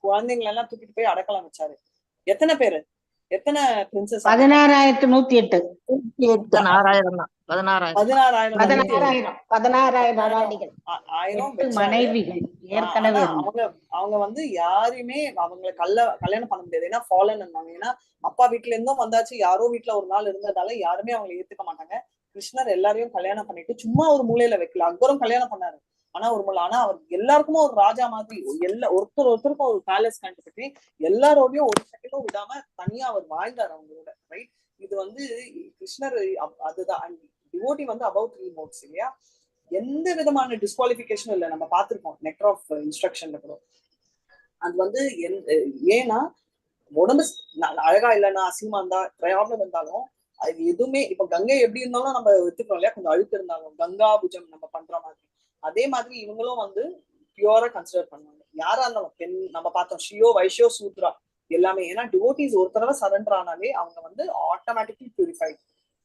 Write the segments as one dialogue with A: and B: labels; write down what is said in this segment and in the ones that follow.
A: குழந்தைங்களை எல்லாம் தூக்கிட்டு போய் அடக்கலாம் வச்சாரு. எத்தனை பேரு, எத்தனை பிரின்சஸ்?
B: 16,108.
A: 16,000
B: மனைவிகள் ஏற்கனவே
A: அவங்க வந்து யாரையுமே அவங்களை கல்யாணம் பண்ண முடியாது. ஏன்னா ஃபாலன் இருந்தாங்க. ஏன்னா அப்பா வீட்டுல இருந்தும் வந்தாச்சு, யாரோ வீட்டுல ஒரு நாள் இருந்ததால யாருமே அவங்களை ஏத்துக்க மாட்டாங்க. கிருஷ்ணர் எல்லாரையும் கல்யாணம் பண்ணிட்டு சும்மா ஒரு மூலையில வைக்கல. அக்பரும் கல்யாணம் பண்ணாரு, ஆனா ஒரு மூலை. ஆனா அவர் எல்லாருக்குமே ஒரு ராஜா மாதிரி, ஒருத்தருக்கும் ஒரு பேலஸ் கண்டுபிடி எல்லாரோடையும் ஒரு செகண்டும் விடாம தனியா அவர் வாழ்ந்தார் அவங்களோட. ரைட்? இது வந்து கிருஷ்ணர் அதுதான். டிவோட்டி வந்து அபவுட் 3 modes இல்லையா? எந்த விதமான டிஸ்குவாலிபிகேஷனும் இல்லை. நம்ம பார்த்திருக்கோம் நெக்டர் ஆஃப் இன்ஸ்ட்ரக்ஷன்ல கூட. அது வந்து ஏன்னா உடம்பு அழகா இல்லைன்னா, அசிங்கமா இருந்தா, ப்ராப்ளம் இருந்தாலும் அது எதுவுமே, இப்ப கங்கை எப்படி இருந்தாலும் நம்ம எடுத்துக்கிறோம் இல்லையா, கொஞ்சம் அழுக்கு இருந்தாலும் கங்கா பூஜம் நம்ம பண்ற மாதிரி, அதே மாதிரி இவங்களும் வந்து பியூரா கன்சிடர் பண்ணுவாங்க. யாரா இருந்தாலும் பெண், நம்ம பார்த்தோம் ஷியோ வைஷ்யோ சூத்ரா எல்லாமே. ஏன்னா டிவோட்டிஸ் ஒரு தடவை சரண்டர் ஆனாலே அவங்க வந்து ஆட்டோமேட்டிக்லி பியூரிஃபைட்.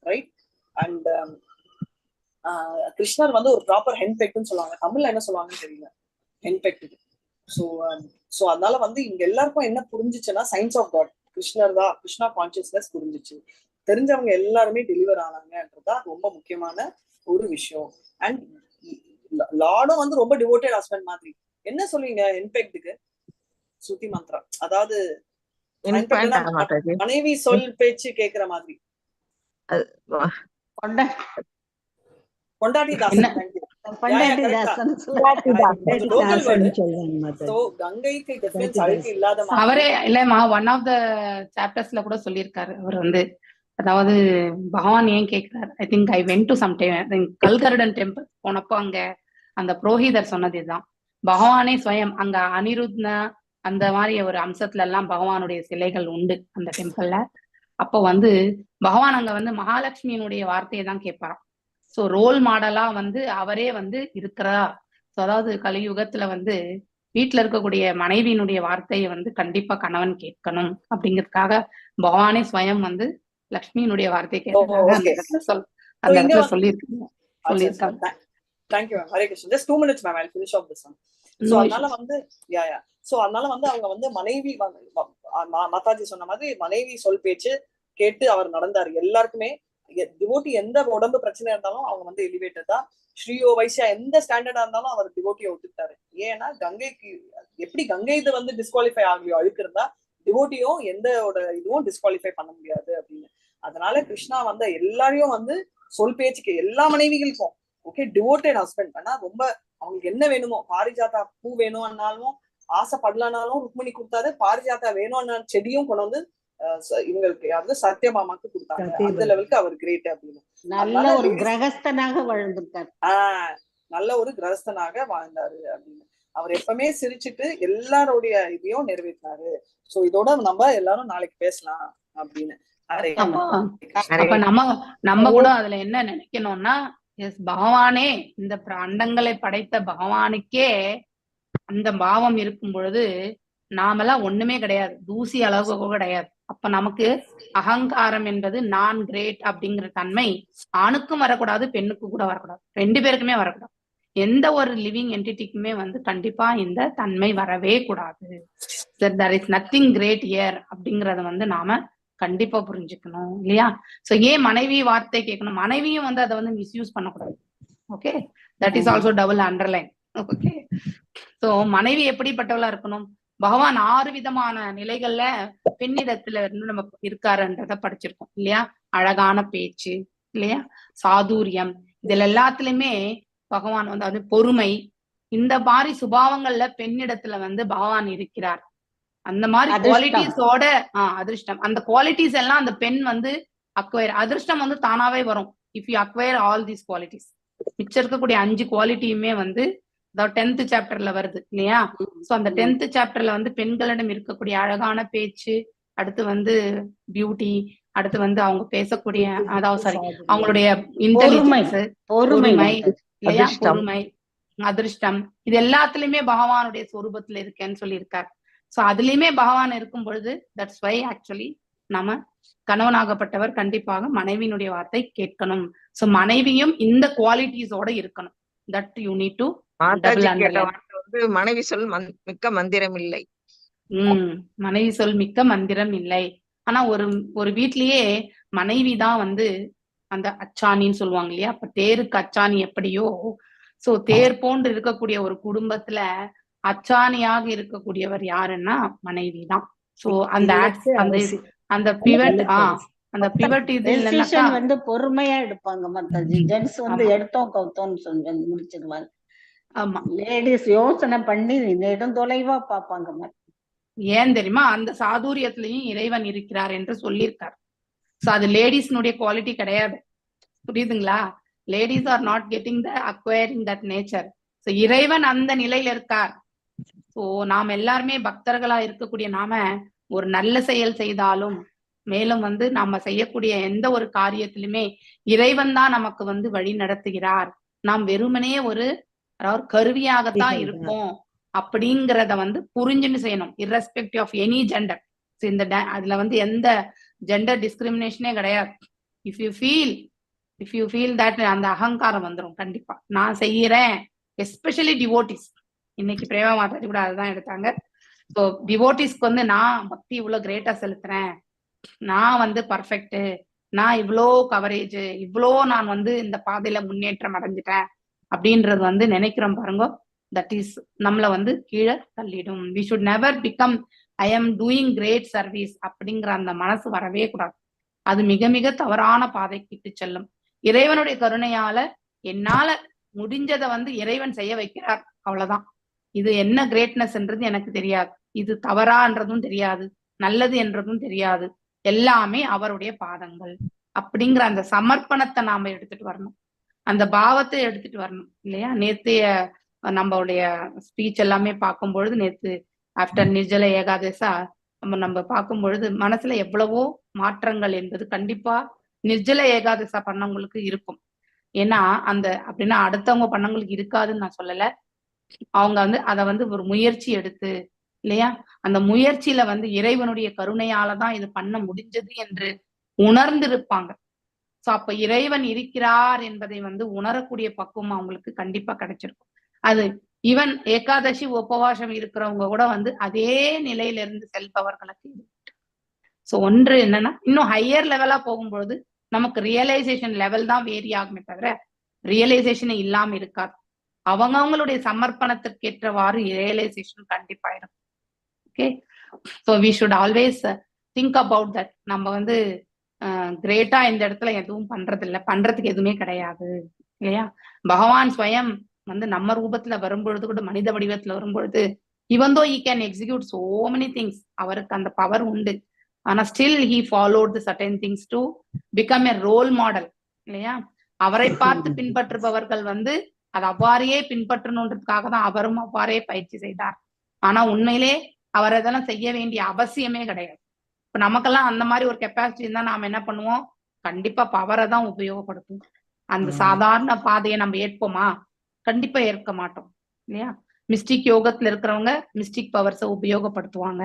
A: ரைட்? அண்ட் கிருஷ்ணர் வந்து ஒரு ப்ராப்பர் ஹென்பெக்ட்னு சொல்லுவாங்க. தமிழ்ல என்ன சொல்லுவாங்கன்னு தெரியல, ஹென்பெக்ட். ஸோ அதனால வந்து இங்க எல்லாருக்கும் என்ன புரிஞ்சிச்சுன்னா, சயின்ஸ் ஆஃப் காட் கிருஷ்ணர் தான், கிருஷ்ணா கான்சியஸ்னஸ் புரிஞ்சிச்சு. தெரிஞ்சவங்க எல்லாருமே டெலிவர் ஆனாங்கன்றதா ரொம்ப முக்கியமான ஒரு விஷயம். அண்ட் லார்டும் வந்து ரொம்ப டிவோட்டட் ஹஸ்பண்ட் மாதிரி. என்ன சொல்லுவீங்க இன்பெக்டுக்கு? சுத்தி மந்த்ரா, அதாவது மனைவி சொல் பேச்சு கேக்குற மாதிரி. கொண்டாடி தாசன்.
C: அவரே இல்லம்மா, ஒன் ஆஃப் த சாப்டர்ஸ்ல கூட சொல்லியிருக்காரு அவர் வந்து, அதாவது பகவான் ஏன் கேட்கிறார். I think I went to some time கல்கருடன் டெம்பிள் போனப்போ அங்க அந்த புரோஹிதர் சொன்னது இதுதான். பகவானே ஸ்வயம் அங்க அனிருத்னா அந்த மாதிரி ஒரு அம்சத்துல எல்லாம் பகவானுடைய சிலைகள் உண்டு அந்த டெம்பிள்ல. அப்போ வந்து பகவான் அங்க வந்து மகாலட்சுமியினுடைய வார்த்தையை தான் கேட்பாராம். ஸோ ரோல் மாடலா வந்து அவரே வந்து இருக்கிறா. ஸோ அதாவது கலியுகத்துல வந்து வீட்டுல இருக்கக்கூடிய மனைவியினுடைய வார்த்தையை வந்து கண்டிப்பா கணவன் கேட்கணும் அப்படிங்கிறதுக்காக பகவானே ஸ்வயம் வந்து லக்ஷ்மியினுடைய வார்த்தையை கேட்கறாங்க. அந்த இடத்துல சொல்லியிருக்காங்க.
A: Thank you, Hare Krishna. Just 2 minutes, ma'am. I'll finish off this one. So அதனால வந்து சோ அதனால வந்து அவங்க வந்து மனைவி, மாதாஜி சொன்ன மாதிரி மனைவி சொல் பேச்சு கேட்டு அவர் நடந்தாரு. எல்லாருக்குமே டிவோட்டி எந்த உடம்பு பிரச்சனை இருந்தாலும் அவங்க வந்து எலிவேட்டட் தான். ஸ்ரீயோ வைசியா எந்த ஸ்டாண்டர்டா இருந்தாலும் அவர் டிவோட்டியை ஒத்துக்கிட்டாரு. ஏன்னா கங்கைக்கு எப்படி கங்கை இது வந்து டிஸ்குவாலிஃபை ஆகலையோ அழுக்கு இருந்தா, டிவோட்டியும் எந்த இதுவும் டிஸ்குவாலிஃபை பண்ண முடியாது அப்படின்னு. அதனால கிருஷ்ணா வந்து எல்லாரையும் வந்து சொல் பேச்சுக்கு எல்லா மனைவிகளுக்கும் ஓகே டிவோட்டட் ஹஸ்பண்ட். ஆனா ரொம்ப அவங்களுக்கு என்ன வேணுமோ, பாரிஜாத்தா பூ வேணும்னாலும் ஆசைப்படலனாலும் ருக்மிணி கொடுத்தாரு, பாரிஜாத்தா வேணும்னாலும் செடியும் கொண்டு வந்து இவங்களுக்கு யாரு சத்யபாமாக்கு கொடுத்தாங்க. அந்த லெவலுக்கு அவர் கிரேட் அப்படின்னு.
B: நல்ல ஒரு கிரகஸ்தனாக வாழ்ந்திருக்காரு.
A: நல்ல ஒரு கிரகஸ்தனாக வாழ்ந்தாரு அப்படின்னு. அவர் எப்பவுமே சிரிச்சுட்டு எல்லாருடைய இதையும் நிறைவேற்றினாரு. சோ இதோட நம்ம எல்லாரும் நாளைக்கு பேசலாம் அப்படின்னு.
C: அப்ப நம்ம கூட அதுல என்ன நினைக்கணும்னா, எஸ் பகவானே இந்த அண்டங்களை படைத்த பகவானுக்கே அந்த பாவம் இருக்கும் பொழுது நாமெல்லாம் ஒண்ணுமே கிடையாது, தூசி அளவுக்கு கிடையாது. அப்ப நமக்கு அகங்காரம் என்பது நான் கிரேட் அப்படிங்கிற தன்மை ஆணுக்கும் வரக்கூடாது, பெண்ணுக்கும் கூட வரக்கூடாது, 2 பேருக்குமே வரக்கூடாது. எந்த ஒரு லிவிங் என்டிட்டிக்குமே வந்து கண்டிப்பா இந்த தன்மை வரவே கூடாது. there is nothing great here அப்படிங்கறத வந்து நாம கண்டிப்பா புரிஞ்சுக்கணும் இல்லையா? சோ ஏன் மனைவி வார்த்தை கேட்கணும், மனைவியும் வந்து அதை வந்து மிஸ்யூஸ் பண்ணக்கூடாது. Okay, that is also double underline. Okay, so மனைவி எப்படிப்பட்டவளா இருக்கணும்? பகவான் 6 விதமான நிலைகள்ல பெண்ணிடத்துல இருந்து நம்ம இருக்காருன்றத படிச்சிருக்கோம் இல்லையா? அழகான பேச்சு இல்லையா, சாதுரியம், இதுல எல்லாத்துலயுமே பகவான் வந்து அது பொறுமை, இந்த மாதிரி சுபாவங்கள்ல பெண்ணிடத்துல வந்து பகவான் இருக்கிறார். அந்த மாதிரி குவாலிட்டிஸோட அதிர்ஷ்டம், அந்த குவாலிட்டிஸ் எல்லாம் அந்த பெண் வந்து அக்வயர், அதிர்ஷ்டம் வந்து தானாவே வரும் if you acquire all these qualities. மிச்சம் இருக்கக்கூடிய 5 குவாலிட்டியுமே வந்து 10th சாப்டர்ல வருது இல்லையா? சோ அந்த 10th சாப்டர்ல வந்து பெண்களிடம் இருக்கக்கூடிய அழகான பேச்சு, அடுத்து வந்து பியூட்டி, அடுத்து வந்து அவங்க பேசக்கூடிய, அதாவது அவங்களுடைய இன்டெலிஜென்ஸ், பொறுமை இல்லையா, பொறுமை, அதிர்ஷ்டம், இது எல்லாத்துலயுமே பகவானுடைய சொரூபத்துல இருக்கேன்னு சொல்லியிருக்காரு. சோ அதுலயுமே பகவான் இருக்கும் பொழுது தட்ஸ் வை ஆக்சுவலி நம்ம கணவனாகப்பட்டவர் கண்டிப்பாக மனைவியினுடைய வார்த்தை கேட்கணும். சோ மனைவியும் இந்த குவாலிட்டிஸோட இருக்கணும். தட் யூ நீட் டு
D: மனைவி சொல் மிக்க மந்திரம் இல்லை.
C: மனைவி சொல் மிக்க மந்திரம் இல்லை. ஆனா ஒரு வீட்லயே மனைவி தான் வந்து அந்த அச்சாணின்னு சொல்லுவாங்க இல்லையா? அப்ப தேருக்கு அச்சாணி எப்படியோ, சோ தேர் போன்று இருக்கக்கூடிய ஒரு குடும்பத்துல அச்சாணியாக இருக்கக்கூடியவர் யாருன்னா மனைவி தான். சோ அந்த அந்த பிவட் அந்த பிவட் இது இல்லைன்னாக்கா
B: வந்து பொறுமையா எடுப்பாங்க மாதாஜி. ஜென்ஸ் வந்து எடுத்தோம் கவுத்தோம்னு சொல்லி முடிச்சிருவாங்க.
C: ஆமா,
B: லேடிஸ் யோசனை பண்ணி நெடுந்தொலைவா பாப்பாங்க.
C: ஏன் தெரியுமா? அந்த சாதுரியத்திலையும் இறைவன் இருக்கிறார் என்று சொல்லியிருக்கார். சோ அது லேடிஸ்னுடைய குவாலிட்டி கிடையாது. புரியுதுங்களா? Ladies are not getting the acquiring that nature. So இறைவன் அந்த நிலையில இருக்கார். சோ நாம எல்லாருமே பக்தர்களா இருக்கக்கூடிய நாம ஒரு நல்ல செயல் செய்தாலும், மேலும் வந்து நாம செய்யக்கூடிய எந்த ஒரு காரியத்திலுமே இறைவன் தான் நமக்கு வந்து வழி நடத்துகிறார். நாம் வெறுமனே ஒரு கருவியாகத்தான் இருப்போம் அப்படிங்கிறத வந்து புரிஞ்சுன்னு செய்யணும். irrespective of any gender. இந்த அதுல வந்து எந்த ஜெண்டர் டிஸ்கிரிமினேஷனே கிடையாது. இஃப் யூ ஃபீல் தட் அந்த அகங்காரம் வந்துடும் கண்டிப்பா. நான் செய்யறேன், எஸ்பெஷலி டிவோட்டிஸ். இன்னைக்கு பிரேமா மாதாஜி கூட அதுதான் எடுத்தாங்க. ஸோ டிவோட்டிஸ்க்கு வந்து நான் பக்தி இவ்வளவு கிரேட்டா செலுத்துறேன், நான் வந்து பர்ஃபெக்ட், நான் இவ்வளோ கவரேஜ், இவ்வளோ நான் வந்து இந்த பாதையில முன்னேற்றம் அடைஞ்சிட்டேன் அப்படின்றது வந்து நினைக்கிறோம் பாருங்க. தட் இஸ் நம்மள வந்து கீழே தள்ளிடும். We should never become I am doing great service அப்படிங்கிற அந்த மனசு வரவே கூடாது. அது மிக மிக தவறான பாதைக்கு இட்டு செல்லும். இறைவனுடைய கருணையால என்னால முடிஞ்சதை வந்து இறைவன் செய்ய வைக்கிறார், அவ்வளவுதான். இது என்ன கிரேட்னஸ்ன்றது எனக்கு தெரியாது, இது தவறான்றதும் தெரியாது, நல்லது என்றதும் தெரியாது. எல்லாமே அவருடைய பாதங்கள் அப்படிங்கிற அந்த சமர்ப்பணத்தை நாம எடுத்துட்டு வரணும், அந்த பாவத்தை எடுத்துட்டு வரணும் இல்லையா? நேத்தைய நம்மளுடைய ஸ்பீச் எல்லாமே பார்க்கும் பொழுது, நேத்து ஆஃப்டர் நிர்ஜல ஏகாதசா நம்ம பார்க்கும் பொழுது மனசுல எவ்வளவோ மாற்றங்கள் என்பது கண்டிப்பா நிர்ஜல ஏகாதசா பண்ணவங்களுக்கு இருக்கும். ஏன்னா அந்த அப்படின்னா அடுத்தவங்க பண்ணவங்களுக்கு இருக்காதுன்னு நான் சொல்லல. அவங்க வந்து அதை வந்து ஒரு முயற்சி எடுத்து இல்லையா, அந்த முயற்சியில வந்து இறைவனுடைய கருணையாலதான் இது பண்ண முடிஞ்சது என்று உணர்ந்திருப்பாங்க. சோ அப்ப இறைவன் இருக்கிறார் என்பதை வந்து உணரக்கூடிய பக்குவம் அவங்களுக்கு கண்டிப்பா கிடைச்சிருக்கும். அது ஈவன் ஏகாதசி உபவாசம் இருக்கிறவங்க கூட வந்து அதே நிலையில இருந்து செல்பவர்களுக்கு. சோ ஒன்று என்னன்னா, இன்னும் ஹையர் லெவலா போகும்பொழுது நமக்கு ரியலைசேஷன் லெவல் தான் வேரி ஆகுமே தவிர ரியலைசேஷன் இல்லாம இருக்காது. அவங்களுடைய சமர்ப்பணத்திற்கு ஏற்றவாறு ரியலைசேஷன் கண்டிப்பா இருக்கும். Okay, so we should always think about that. நம்ம வந்து கிரேட்டா இந்த இடத்துல எதுவும் பண்றதுக்கு எதுவுமே கிடையாது இல்லையா? பகவான் ஸ்வயம் வந்து நம்ம ரூபத்துல வரும்பொழுது கூட, மனித வடிவத்துல வரும்பொழுது, even though he can execute so many things, அவருக்கு அந்த பவர் உண்டு. ஆனா still he followed the certain things to become a role model இல்லையா? அவரை பார்த்து பின்பற்றுபவர்கள் வந்து அது அவ்வாறையே பின்பற்றணுன்றதுக்காக தான் அவரும் அவ்வாறே பயிற்சி செய்தார். ஆனா உண்மையிலே அவர் அதெல்லாம் செய்ய வேண்டிய அவசியமே கிடையாது. இப்ப நமக்கெல்லாம் அந்த மாதிரி ஒரு கெப்பாசிட்டி இருந்தா நாம என்ன பண்ணுவோம்? கண்டிப்பா பவரை தான் உபயோகப்படுத்தும். அந்த சாதாரண பாதையை நம்ம ஏற்போமா? கண்டிப்பா ஏற்க மாட்டோம் இல்லையா? மிஸ்டிக் யோகத்துல இருக்கிறவங்க மிஸ்டிக் பவர்ஸை உபயோகப்படுத்துவாங்க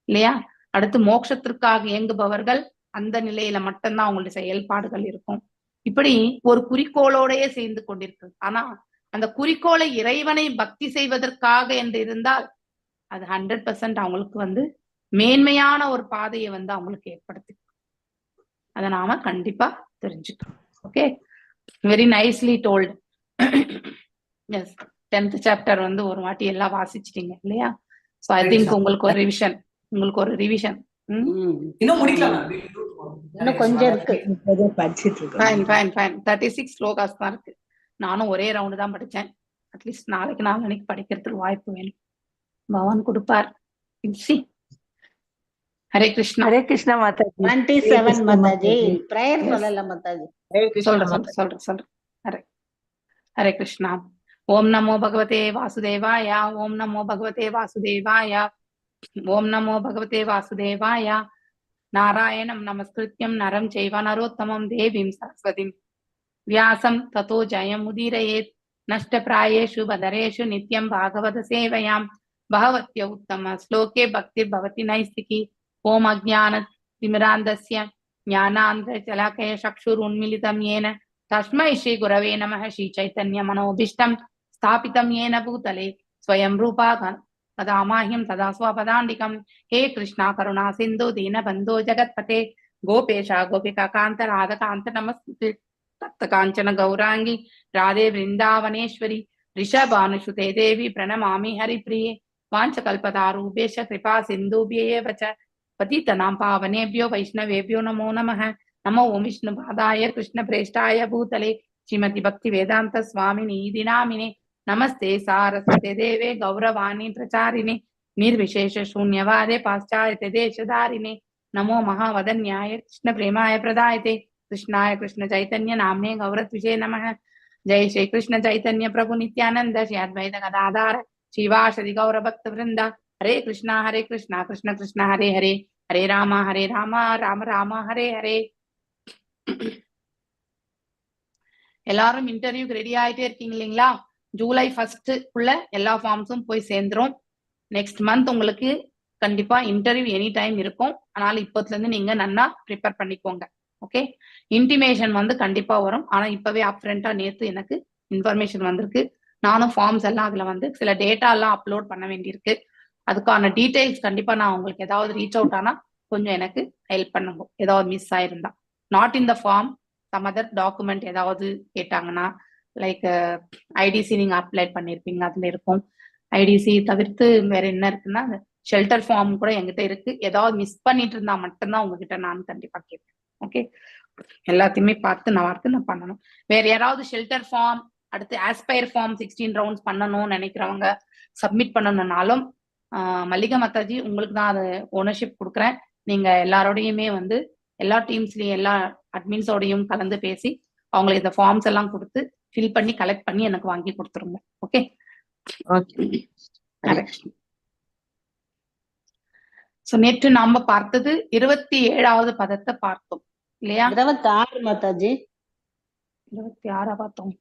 C: இல்லையா? அடுத்து மோட்சத்திற்காக இயங்குபவர்கள் அந்த நிலையில மட்டும்தான் அவங்களுடைய செயல்பாடுகள் இருக்கும். இப்படி ஒரு குறிக்கோளோடையே சேர்ந்து கொண்டிருக்கு. ஆனா அந்த குறிக்கோளை இறைவனை பக்தி செய்வதற்காக என்று இருந்தால் அது 100% அவங்களுக்கு வந்து மேன்மையான ஒரு பாதையை வந்து அவங்களுக்கு ஏற்படுத்தி, அதை நாம கண்டிப்பா தெரிஞ்சுக்கணும். Okay, very nicely told. Yes, 10th chapter வந்து ஒரு வாட்டி எல்லாம் வாசிச்சிட்டீங்க இல்லையா? சோ ஐ திங்க் உங்களுக்கு ஒரு ரிவிஷன்
A: இன்னும் முடிக்கல,
B: இன்னும் கொஞ்சம் இருக்கு.
E: படிச்சிட்டு இருக்கேன்.
C: ஃபைன் ஃபைன் ஃபைன் 36 ஸ்லோகாஸ் தான் இருக்கு. நானும் ஒரே ரவுண்டு தான் படிச்சேன். அட்லீஸ்ட் நாளைக்கு படிக்கிறதுக்கு வாய்ப்பு வேணும், பகவான் கொடுப்பார். ஹரே கிருஷ்ணா.
E: ஹரே கிருஷ்ணா மாதாஜி.
B: 27 மாதாஜி. பிரேயர் சொல்லல மாதாஜி.
C: சொல்றேன். ஹரே கிருஷ்ணா. ஓம் நமோ பகவதே வாசுதேவாய. ஓம் நமோ பகவதே வாசுதேவாய. ஓம் நமோ பகவதே வாசுதேவாய. நாராயணம் நமஸ்கிருத்யம் நரம் செய்வ நரோத்தமம் தேவீம் சரஸ்வதிம் வியாசம் ததோ ஜயமுதீரயேத். நஷ்டப்ராயேஷு பதரேஷு நித்யம் பாகவத சேவையாம் பகவத்ய உத்தம ஸ்லோகே பக்திர் பவதி நைஸ்திகி. ஓம் அஜ்ஞான திமிராந்தஸ்ய ஞானாந்தஜலாகய சக்ஷுருன்மிலிதம் येन तस्मै श्री गुरवे नमः. श्री चैतन्य मनोभीष्टं स्थापितं येन भूतले स्वयं रूपा वदामाह्यं तदा स्वपदान्तिकं। हे कृष्णा करुणा सिन्धु दीनबन्धो जगत्पते गोपेशा गोपिका कान्त राधकान्त नमस्ते। तप्त काञ्चन गौरांगी राधे वृन्दावनेश्वरी ऋषभानुसुते देवी प्रणमामि हरिप्रिये। वाञ्छकल्पतारूपेश कृपा सिन्धुभ्येव च पतितनां पावनेभ्यो वैष्णवेभ्यो नमो नमः। नमो ओं विष्णुपादाय कृष्णप्रेष्ठाय भूतले श्रीमति भक्ति वेदांत स्वामिनी नामिने। नमस्ते सारस्वते देवे गौरवाणी प्रचारिणे निर्विशेष शून्यवादे पाश्चात्य देशधारिणे। नमो महावदन्याय कृष्ण प्रेमाय प्रदायते कृष्णाय कृष्ण चैतन्य नाम्ने गौरत्विषे नमः। जय श्री कृष्ण चैतन्य प्रभु नित्यानंद श्री अद्वैत गदाधार श्रीवासदि गौर भक्त वृंदा। हरे कृष्णा कृष्ण कृष्ण हरे हरे हरे राम राम राम हरे हरे। எல்லாரும் இன்டர்வியூக்கு ரெடி ஆயிட்டே இருக்கீங்க இல்லைங்களா? ஜூலை 1 குள்ள எல்லா ஃபார்ம்ஸும் போய் சேர்ந்துரும். நெக்ஸ்ட் மந்த் உங்களுக்கு கண்டிப்பா இன்டர்வியூ எனி டைம் இருக்கும். அதனால இப்பத்துல இருந்து நீங்க நல்லா ப்ரிப்பேர் பண்ணிக்கோங்க. ஓகே, இன்டிமேஷன் வந்து கண்டிப்பா வரும். ஆனா இப்பவே அப்ரண்டா நேத்து எனக்கு இன்ஃபர்மேஷன் வந்திருக்கு. நானும் ஃபார்ம்ஸ் எல்லாம் அதுல வந்து சில டேட்டா எல்லாம் அப்லோட் பண்ண வேண்டியிருக்கு. அதுக்கான டீடைல்ஸ் கண்டிப்பா நான் உங்களுக்கு ஏதாவது ரீச் அவுட் ஆனா கொஞ்சம் எனக்கு ஹெல்ப் பண்ணுங்க. ஏதாவது மிஸ் ஆயிருந்தா not in the form some other document ஏதாவது கேட்டாங்கன்னா லைக் ஐடிசி நீங்க அப்ளை பண்ணிருப்பீங்க அதுல இருக்கும். ஐடிசி தவிர்த்து வேற என்ன இருக்குன்னா ஷெல்டர் ஃபார்ம் கூட என்கிட்ட இருக்கு. ஏதாவது மிஸ் பண்ணிட்டு இருந்தா மட்டும்தான் உங்ககிட்ட நான் கண்டிப்பா கேட்பேன். ஓகே, எல்லாத்தையுமே பார்த்து நான் பண்ணணும். வேற யாராவது ஷெல்டர் ஃபார்ம் அடுத்து ஆஸ்பயர் ஃபார்ம் 16 ரவுண்ட்ஸ் பண்ணணும்னு நினைக்கிறவங்க சப்மிட் பண்ணணும்னாலும் மல்லிகா மாதாஜி உங்களுக்கு தான் அது ஓனர்ஷிப் கொடுக்குறேன். நீங்க எல்லாரோடையுமே வந்து எல்லா டீம்ஸ்லயும் எல்லா அட்மின்ஸோடையும் கலந்து பேசி அவங்களுக்கு இந்த ஃபார்ம்ஸ் எல்லாம் கொடுத்து ஃபில் பண்ணி கலெக்ட் பண்ணி எனக்கு வாங்கி கொடுத்துருங்க. ஓகே, சோ நேற்று நாம பார்த்தது 27வது பதத்தை பார்த்தோம் இல்லையா?
B: 26 மாதாஜி.
C: 26 பார்த்தோம்.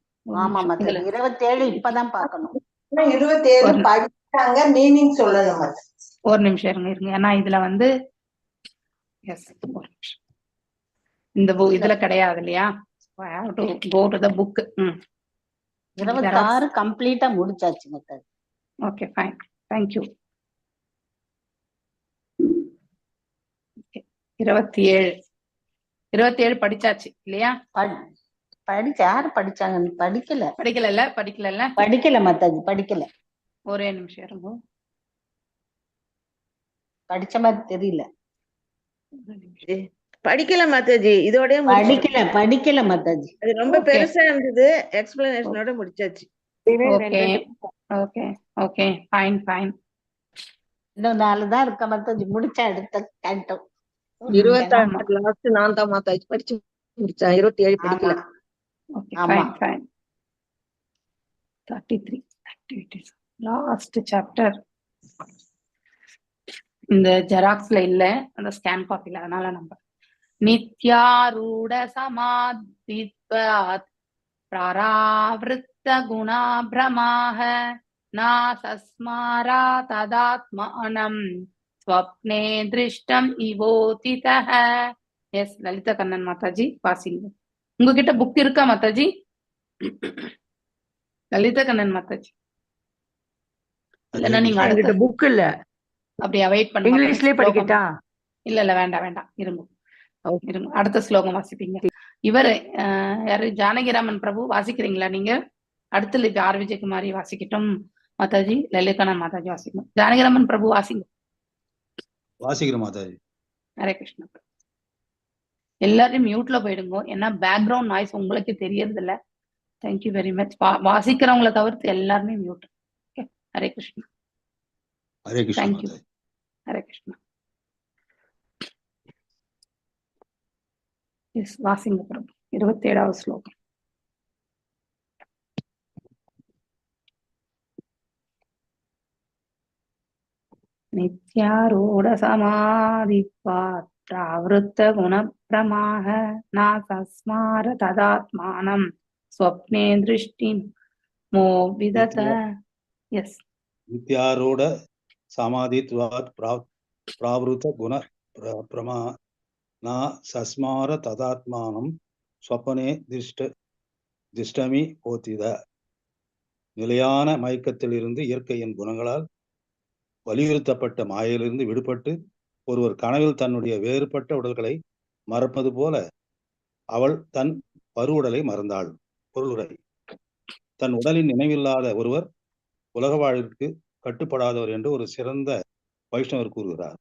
B: ஆமா மாதாஜி, 27 இப்பதான் பார்க்கணும்.
E: 27 படிச்சாங்க, மீனிங் சொல்லணும் மாதாஜி.
C: ஒரு நிமிஷம் இருங்க. ஏன்னா இதுல வந்து இந்த இதுல கிடையாது இல்லையா? go to the book.
B: 26 கம்ப்ளீட்டா முடிச்சாச்சு Mataji.
C: Okay fine, thank you. 27 படிச்சாச்சு இல்லையா?
B: யாரு படிச்சாங்க? படிக்கல மாதாஜி, படிக்கல.
C: ஒரே நிமிஷம் இருங்க,
B: படிச்ச மாதிரி தெரியல.
E: படிக்கல மாதாஜி, இதோட
B: படிக்கல மாதாஜி.
E: அது ரொம்ப பெருசா இருந்தது, எக்ஸ்பிளனேஷனோட முடிச்சாச்சு.
C: Okay okay okay fine fine.
B: இன்னும் 4 தான் இருக்க மாதாஜி, முடிச்சா அடுத்த கட்டம்.
D: 26 லாஸ்ட் நான் தான் மாதாஜி படிச்சு முடிச்சேன். 27 படிக்கல.
C: Okay fine fine. 33 activities last chapter. இந்த ஜெராக்ஸ்ல இல்ல, அந்த ஸ்கேன் காப்பில, அதனால நம்ம நித்யாரூட சமாதித்வாத் பிராராவ்ருத்த குணா பிரமாஹ நா சஸ்மாரா ததாத்மானம் ஸ்வப்னே திருஷ்டம் இவோதிதஹ. எஸ் லலிதா கண்ணன் மாதாஜி வாசிங்க. உங்ககிட்ட புக் இருக்கா மாதாஜி? லலிதா கண்ணன் மாதாஜி இல்லன்னா நீங்க அடுத்த
E: புக் இல்ல,
C: அப்படியே வெயிட் பண்ணுங்க.
E: இங்கிலீஷ்லயே படிக்கட்டா?
C: இல்ல வேண்டாம் இருங்க. அடுத்த ஸ்லோகம் வாசிப்பீங்க. இவர் யாரு? ஜானகிராமன் பிரபு வாசிக்கிறீங்களா நீங்க? அடுத்து ஆர் விஜயகுமாரி வாசிக்கட்டும் மாதாஜி. லலிதகண்ணன் மாதாஜி வாசிக்கணும். ஜானகிராமன் பிரபு
F: வாசிக்கிறோம் மாதாஜி.
C: ஹரே கிருஷ்ணா. எல்லாரும் மியூட்ல போயிடுங்க, ஏன்னா பேக்ரவுண்ட் நாய்ஸ் உங்களுக்கு தெரியறது இல்ல. Thank you very much. வாசிக்கிறவங்களை தவிர்த்து எல்லாருமே மியூட். ஹரே கிருஷ்ணா.
F: ஹரே கிருஷ்ணா.
C: தேங்க்யூ. ஹரே கிருஷ்ணா. வாசிங்க பிரபு 27வது ஸ்லோகம். நித்யாரூட சமாதித்வாத் பிராவ்ருத்த குணப்ரமாஹ நா சஸ்மார ததாத்மானம் ஸ்வப்னே திருஷ்டிம் மோவிதத. எஸ்,
F: நித்யாரூட சமாதித்வாத் பிராவ்ருத்த குண பிரமா நா சஸ்மார ததாத்மானம் ஸ்வப்னே திருஷ்டமி போதித. நிலையான மயக்கத்தில் இருந்து இயற்கையின் குணங்களால் வலியுறுத்தப்பட்ட மாயையிலிருந்து விடுபட்டு ஒருவர் கனவில் தன்னுடைய வேறுபட்ட உடல்களை மறப்பது போல அவள் தன் பருவுடலை மறந்தாள். பொருளுரை: தன் உடலின் நினைவில்லாத ஒருவர் உலக வாழ்விற்கு கட்டுப்படாதவர் என்று ஒரு சிறந்த வைஷ்ணவர் கூறுகிறார்.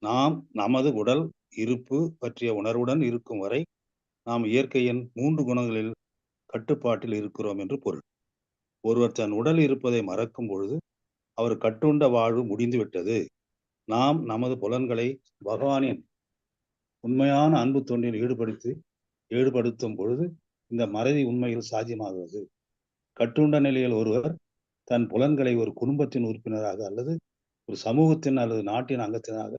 F: நாம் நமது உடல் இருப்பு பற்றிய உணர்வுடன் இருக்கும் வரை நாம் இயற்கையின் 3 குணங்களில் கட்டுப்பாட்டில் இருக்கிறோம் என்று பொருள். ஒருவர் தன் உடல் இருப்பதை மறக்கும் பொழுது அவர் கட்டுண்ட வாழ்வு முடிந்துவிட்டது. நாம் நமது புலன்களை பகவானின் உண்மையான அன்பு தொண்டில் ஈடுபடுத்தும் பொழுது இந்த மறதி உண்மையில் சாத்தியமாகிறது. கட்டுண்ட நிலையில் ஒருவர் தன் புலன்களை ஒரு குடும்பத்தின் உறுப்பினராக அல்லது ஒரு சமூகத்தின் அல்லது நாட்டின் அங்கத்தினராக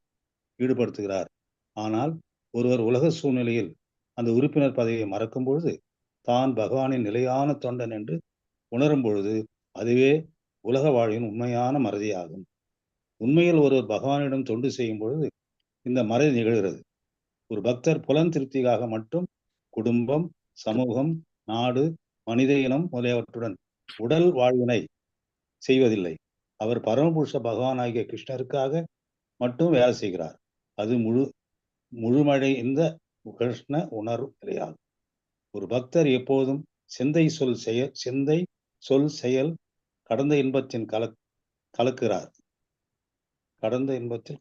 F: ஈடுபடுத்துகிறார். ஆனால் ஒருவர் உலக சூழ்நிலையில் அந்த உறுப்பினர் பதவியை மறக்கும் பொழுது தான் பகவானின் நிலையான தொண்டன் என்று உணரும் பொழுது அதுவே உலக வாழ்வின் உண்மையான மறதியாகும். உண்மையில் ஒருவர் பகவானிடம் தொண்டு செய்யும் பொழுது இந்த மறதி நிகழ்கிறது. ஒரு பக்தர் புலன் திருப்திக்காக மட்டும் குடும்பம், சமூகம், நாடு, மனித இனம் முதலியவற்றுடன் உடல் வாழ்வினை செய்வதில்லை. அவர் பரமபுருஷ பகவானாகிய கிருஷ்ணருக்காக மட்டும் வேலை செய்கிறார். அது முழுமழை இந்த கிருஷ்ண உணர்வு நிலையாகும். ஒரு பக்தர் எப்போதும் சிந்தை சொல் செயல் கடந்த இன்பத்தில்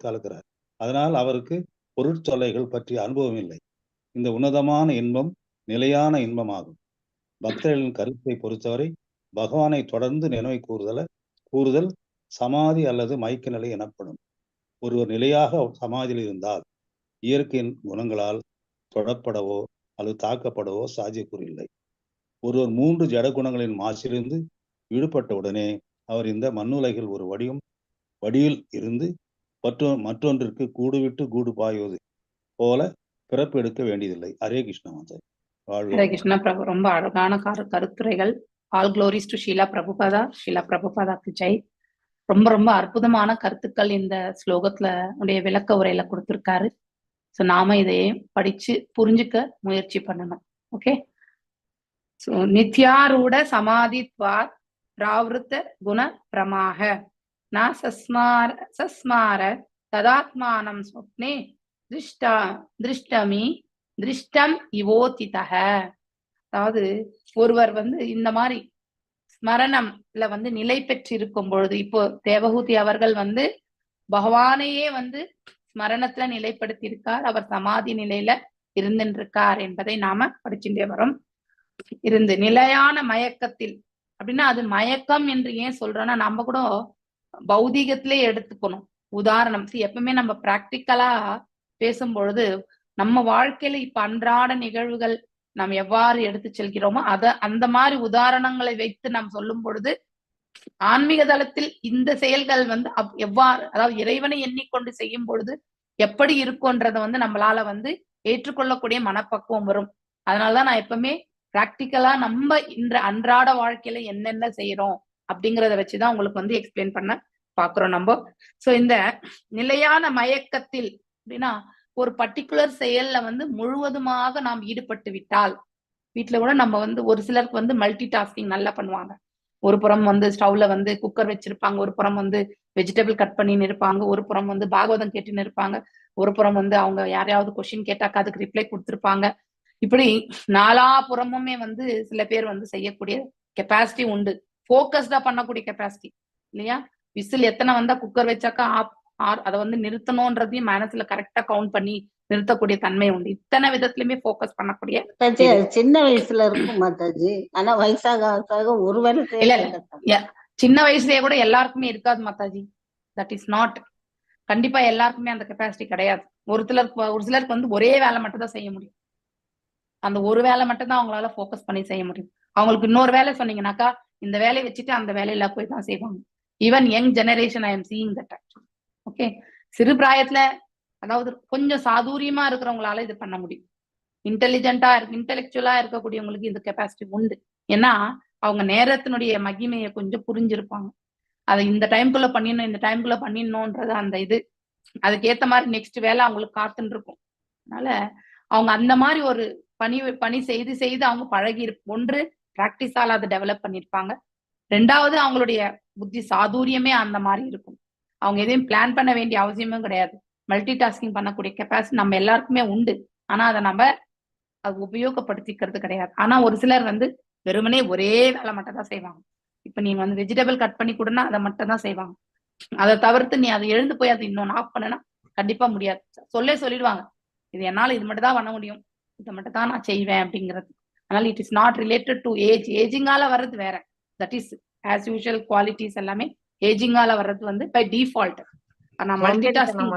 F: கலக்கிறார். அதனால் அவருக்கு பொருட்தொல்லைகள் பற்றிய அனுபவம் இல்லை. இந்த உன்னதமான இன்பம் நிலையான இன்பமாகும். பக்தர்களின் கருத்தை பொறுத்தவரை பகவானை தொடர்ந்து நினைவு கூறுதல் சமாதி அல்லது மயக்க நிலை எனப்படும். ஒருவர் நிலையாக சமாதியில் இருந்தால் இயற்கையின் குணங்களால் தொடப்படவோ அல்லது தாக்கப்படவோ சாத்தியக்கூறில்லை. ஒருவர் 3 ஜட குணங்களின் மாசிலிருந்து விடுபட்ட உடனே அவர் இந்த மண்ணுலகில் ஒரு வடியில் இருந்து மற்றொன்றிற்கு கூடுவிட்டு கூடு பாய்வது போல பிறப்பு எடுக்க வேண்டியதில்லை. ஹரே கிருஷ்ண மாதா.
C: ஹரே கிருஷ்ணா பிரபு. ரொம்ப அழகான கருத்துரைகள். All glories to Srila Prabhupada. Srila பிரபுபாதாக்கு ஜெய். ரொம்ப ரொம்ப அற்புதமான கருத்துக்கள் இந்த ஸ்லோகத்துல உடைய விளக்க உரையில கொடுத்திருக்காரு. ஸோ நாம இதையே படிச்சு புரிஞ்சுக்க முயற்சி பண்ணணும். ஓகே. ஸோ நித்யாரூட சமாதித்வாத் பிராவிருத்த குண பிரமாக ந சஸ்மார ததாத்மானம் ஸ்வப்னே திருஷ்டம் இவோதிதஹ. அதாவது ஒருவர் இந்த மாதிரி ஸ்மரணம்ல நிலை பெற்றிருக்கும் பொழுது, இப்போ தேவகூதி அவர்கள் பகவானையே ஸ்மரணத்துல நிலைப்படுத்தி இருக்கார். அவர் சமாதி நிலையில இருந்துருக்கார் என்பதை நாம படிச்சுட்டே வரோம். இருந்து நிலையான மயக்கத்தில் அப்படின்னா அது மயக்கம் என்று ஏன் சொல்றோம்னா நம்ம கூட பௌதிகத்திலே எடுத்துக்கணும். உதாரணம், எப்பவுமே நம்ம பிராக்டிக்கலா பேசும் பொழுது நம்ம வாழ்க்கையில இப்ப அன்றாட நிகழ்வுகள் நாம் எவ்வாறு எடுத்து செல்கிறோமோ அந்த மாதிரி உதாரணங்களை வைத்து நாம் சொல்லும் பொழுது ஆன்மீக தளத்தில் இந்த செயல்கள் எவ்வாறு, அதாவது இறைவனை எண்ணிக்கொண்டு செய்யும் பொழுது எப்படி இருக்கும்ன்றத நம்மளால ஏற்றுக்கொள்ளக்கூடிய மனப்பக்குவம் வரும். அதனாலதான் நான் எப்பவுமே பிராக்டிக்கலா நம்ம இன்ற அன்றாட வாழ்க்கையில என்னென்ன செய்யறோம் அப்படிங்கிறத வச்சுதான் உங்களுக்கு எக்ஸ்பிளைன் பண்ண பாக்குறோம் நம்ம. சோ இந்த நிலையான மயக்கத்தில் அப்படின்னா ஒரு பர்டிகுலர் செயல்ல முழுவதுமாக நாம் ஈடுபட்டு விட்டால், வீட்டுல கூட நம்ம ஒரு சிலருக்கு மல்டி டாஸ்கிங் நல்லா பண்ணுவாங்க. ஒரு புறம் ஸ்டவ்ல குக்கர் வச்சிருப்பாங்க, ஒரு புறம் வெஜிடபிள் கட் பண்ணின்னு இருப்பாங்க, ஒரு புறம் பாகவதம் கேட்டுன்னு இருப்பாங்க, ஒரு புறம் அவங்க யாரையாவது கொஸ்டின் கேட்டாக்கா அதுக்கு ரிப்ளை கொடுத்துருப்பாங்க. இப்படி நாலா புறமுமே சில பேர் செய்யக்கூடிய கெப்பாசிட்டி உண்டு. போக்கஸ்டா பண்ணக்கூடிய கெப்பாசிட்டி இல்லையா? விசில் எத்தனை வந்தா குக்கர் வச்சாக்கா அதை நிறுத்தணும்ன்றதையும் மனசுல கரெக்டா கவுண்ட் பண்ணி நிறுத்தக்கூடிய தன்மை உண்டு. இத்தனை விதத்திலுமே போக்கஸ் பண்ணக்கூடிய
B: சின்ன வயசுல இருக்கும் மாதாஜி. ஆனா வயசாக ஒரு வேலை
C: சின்ன வயசுலயே கூட எல்லாருக்குமே இருக்காது மாதாஜி. தட் இஸ் நாட், கண்டிப்பா எல்லாருக்குமே அந்த கெப்பாசிட்டி கிடையாது. ஒரு சிலருக்கு ஒரே வேலை மட்டும் தான் செய்ய முடியும். அந்த ஒரு வேலை மட்டும் தான் அவங்களால போக்கஸ் பண்ணி செய்ய முடியும். அவங்களுக்கு இன்னொரு வேலை சொன்னீங்கன்னாக்கா இந்த வேலையை வச்சுட்டு அந்த வேலையில போய் தான் செய்வாங்க. Even young generation I am seeing that. Okay. சிறு பிராயத்துல அதாவது கொஞ்சம் சாதுரியமா இருக்கிறவங்களால இது பண்ண முடியும். இன்டெலெக்சுவலா இருக்கக்கூடியவங்களுக்கு இந்த கெப்பாசிட்டி உண்டு. ஏன்னா அவங்க நேரத்தினுடைய மகிமையை கொஞ்சம் புரிஞ்சிருப்பாங்க. அதை இந்த டைம்குள்ள பண்ணிடணும், இந்த டைம்குள்ள பண்ணிடணும்ன்றது அந்த இது அதுக்கேத்த மாதிரி நெக்ஸ்ட் வேலை அவங்களுக்கு காத்துன்னு இருக்கும். அதனால அவங்க அந்த மாதிரி ஒரு பணி செய்து அவங்க பழகி ஒன்று பிராக்டிஸால அதை டெவலப் பண்ணியிருப்பாங்க. ரெண்டாவது அவங்களுடைய புத்தி சாதுரியமே அந்த மாதிரி இருக்கும். அவங்க எதையும் பிளான் பண்ண வேண்டிய அவசியமும் கிடையாது. மல்டி டாஸ்கிங் பண்ணக்கூடிய கெப்பாசிட்டி நம்ம எல்லாருக்குமே உண்டு. ஆனா அதை நம்ம அது உபயோகப்படுத்திக்கிறது கிடையாது. ஆனா ஒரு சிலர் வந்து வெறுமனே ஒரே வேலை மட்டும் தான் செய்வாங்க. இப்ப நீ வந்து வெஜிடபிள் கட் பண்ணி கொடுன்னா அதை மட்டும் தான் செய்வாங்க. அதை தவிர்த்து நீ அதை எழுந்து போய் அதை இன்னொன்னு ஆஃப் பண்ணனா கண்டிப்பா முடியாது. சொல்லிடுவாங்க, இது என்னால இது மட்டும் தான் பண்ண முடியும், இதை மட்டும் தான் நான் செய்வேன் அப்படிங்கிறது. அதனால it is not related to age. ஏஜிங்கால வர்றது வேற. That is as usual qualities எல்லாமே ஏஜிங்கால வர்றது வந்து பை டிஃபால்ட். ஆனா மல்டி டாஸ்கிங்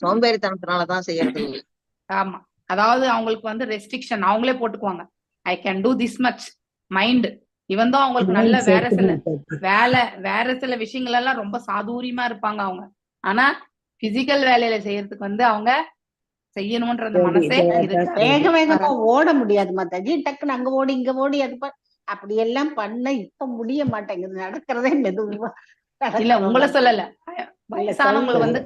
D: சோம்பேறித்தனத்தினாலதான் செய்யறது.
C: ஆமா, அதாவது அவங்களுக்கு வந்து ரெஸ்ட்ரிக்ஷன் அவங்களே போட்டுக்குவாங்க. I can do this much mind. இவன் தான் அவங்களுக்கு நல்ல வேற சில விஷயங்கள் எல்லாம் ரொம்ப சாதுரியமா இருப்பாங்க அவங்க. ஆனா பிசிக்கல் வேலையில செய்யறதுக்கு வந்து அவங்க செய்யணும்ன்ற அந்த மனசே
B: வேக வேகமா ஓட முடியாது மாதாஜி. டக்குன்னு அங்க ஓடி இங்க ஓடி அது அப்படி எல்லாம் பண்ண இப்ப முடிய மாட்டேங்குது. நடக்கிறதே மெதுவா.
C: இல்ல உங்களை சொல்லல, வயசானவங்களை வந்து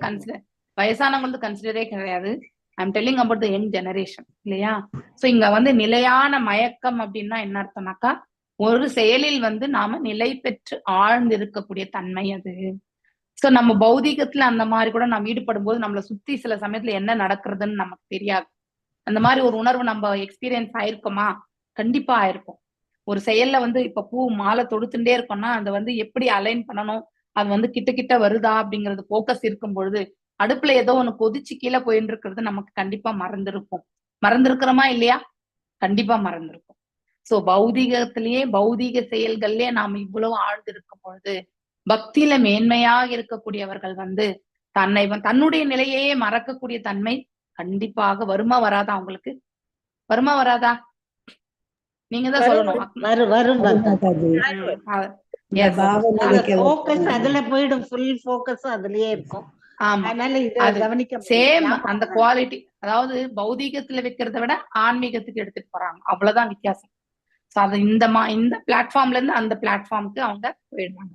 C: வயசானவங்களுக்கு கன்சிடரே கிடையாது. I'm telling about the young generation இல்லையா? சோ இங்க வந்து நிலையான மயக்கம் அப்படின்னா என்ன அர்த்தம்னாக்கா, ஒரு செயலில் வந்து நாம நிலை பெற்று ஆழ்ந்து இருக்கக்கூடிய தன்மை அது. சோ நம்ம பௌதிகத்துல அந்த மாதிரி கூட நம்ம ஈடுபடும் போது நம்மளை சுத்தி சில சமயத்துல என்ன நடக்கிறதுன்னு நமக்கு தெரியாது. அந்த மாதிரி ஒரு உணர்வு நம்ம எக்ஸ்பீரியன்ஸ் ஆயிருக்கோமா? கண்டிப்பா ஆயிருக்கும். ஒரு செயல்ல வந்து இப்ப பூ மாலை தொடுத்துட்டே இருக்கோம்னா அதை வந்து எப்படி அலைன் பண்ணணும், அது வந்து கிட்ட கிட்ட வருதா அப்படிங்கிறது போக்கஸ் இருக்கும் பொழுது அடுப்புல ஏதோ ஒண்ணு கொதிச்சு கீழே போயிட்டு இருக்கிறது நமக்கு கண்டிப்பா மறந்துருக்கிறோமா இல்லையா? கண்டிப்பா மறந்துருக்கும். சோ பௌதிகத்திலேயே பௌதிக செயல்கள்லயே நாம இவ்வளவு ஆழ்ந்து இருக்கும் பொழுது பக்தியில மேன்மையாக இருக்கக்கூடியவர்கள் வந்து தன்னுடைய நிலையையே மறக்கக்கூடிய தன்மை கண்டிப்பாக வருமா வராதா? அவங்களுக்கு வருமா வராதா? நீங்க தான் சொல்லணும்.
B: அதுல போயிடும். ஃபுல் ஃபோக்கஸ் அதுலயே இருக்கும்.
C: ஆமா, சேம் அந்த குவாலிட்டி. அதாவது பௌதிகத்துல வைக்கிறத விட ஆன்மீகத்துக்கு எடுத்துட்டு போறாங்க, அவ்வளவுதான் வித்தியாசம். அது இந்த பிளாட்ஃபார்ம்ல இருந்து அந்த பிளாட்ஃபார்முக்கு அவங்க போயிடுறாங்க.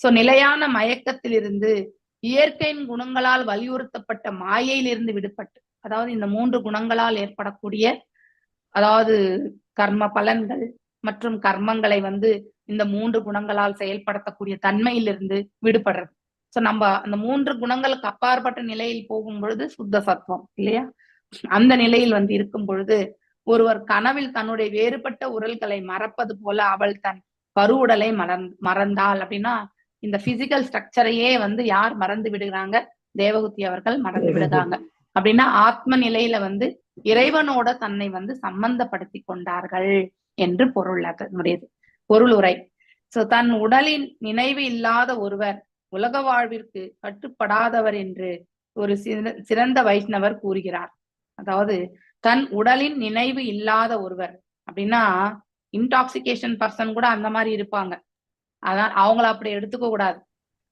C: சோ நிலையான மயக்கத்திலிருந்து இயற்கையின் குணங்களால் வலியுறுத்தப்பட்ட மாயையிலிருந்து விடுபட்டு, அதாவது இந்த 3 குணங்களால் ஏற்படக்கூடிய, அதாவது கர்ம பலன்கள் மற்றும் கர்மங்களை வந்து இந்த 3 குணங்களால் செயல்படுத்தக்கூடிய தன்மையிலிருந்து விடுபடுறது. சோ நம்ம அந்த 3 குணங்களுக்கு அப்பாற்பட்ட நிலையில் போகும் பொழுது சுத்த சத்துவம் இல்லையா? அந்த நிலையில் வந்து இருக்கும் பொழுது ஒருவர் கனவில் தன்னுடைய வேறுபட்ட உடல்களை மறப்பது போல அவள் தன் கருவுடலை மறந்தாள் அப்படின்னா, இந்த பிசிக்கல் ஸ்ட்ரக்சரையே வந்து யார் மறந்து விடுகிறாங்க? தேவகுத்தி அவர்கள் மறந்து விடுகிறாங்க. அப்படின்னா ஆத்ம நிலையில வந்து இறைவனோட தன்னை வந்து சம்பந்தப்படுத்தி கொண்டார்கள் என்று பொருள். அதனுடையது பொருள் உரை. சோ தன் உடலின் நினைவு இல்லாத ஒருவர் உலக வாழ்விற்கு கட்டுப்படாதவர் என்று ஒரு சிறந்த வைஷ்ணவர் கூறுகிறார். அதாவது தன் உடலின் நினைவு இல்லாத ஒருவர் அப்படின்னா இன்டாக்சிகேஷன் பர்சன் கூட அந்த மாதிரி இருப்பாங்க. அதான் அவங்கள அப்படி எடுத்துக்க கூடாது.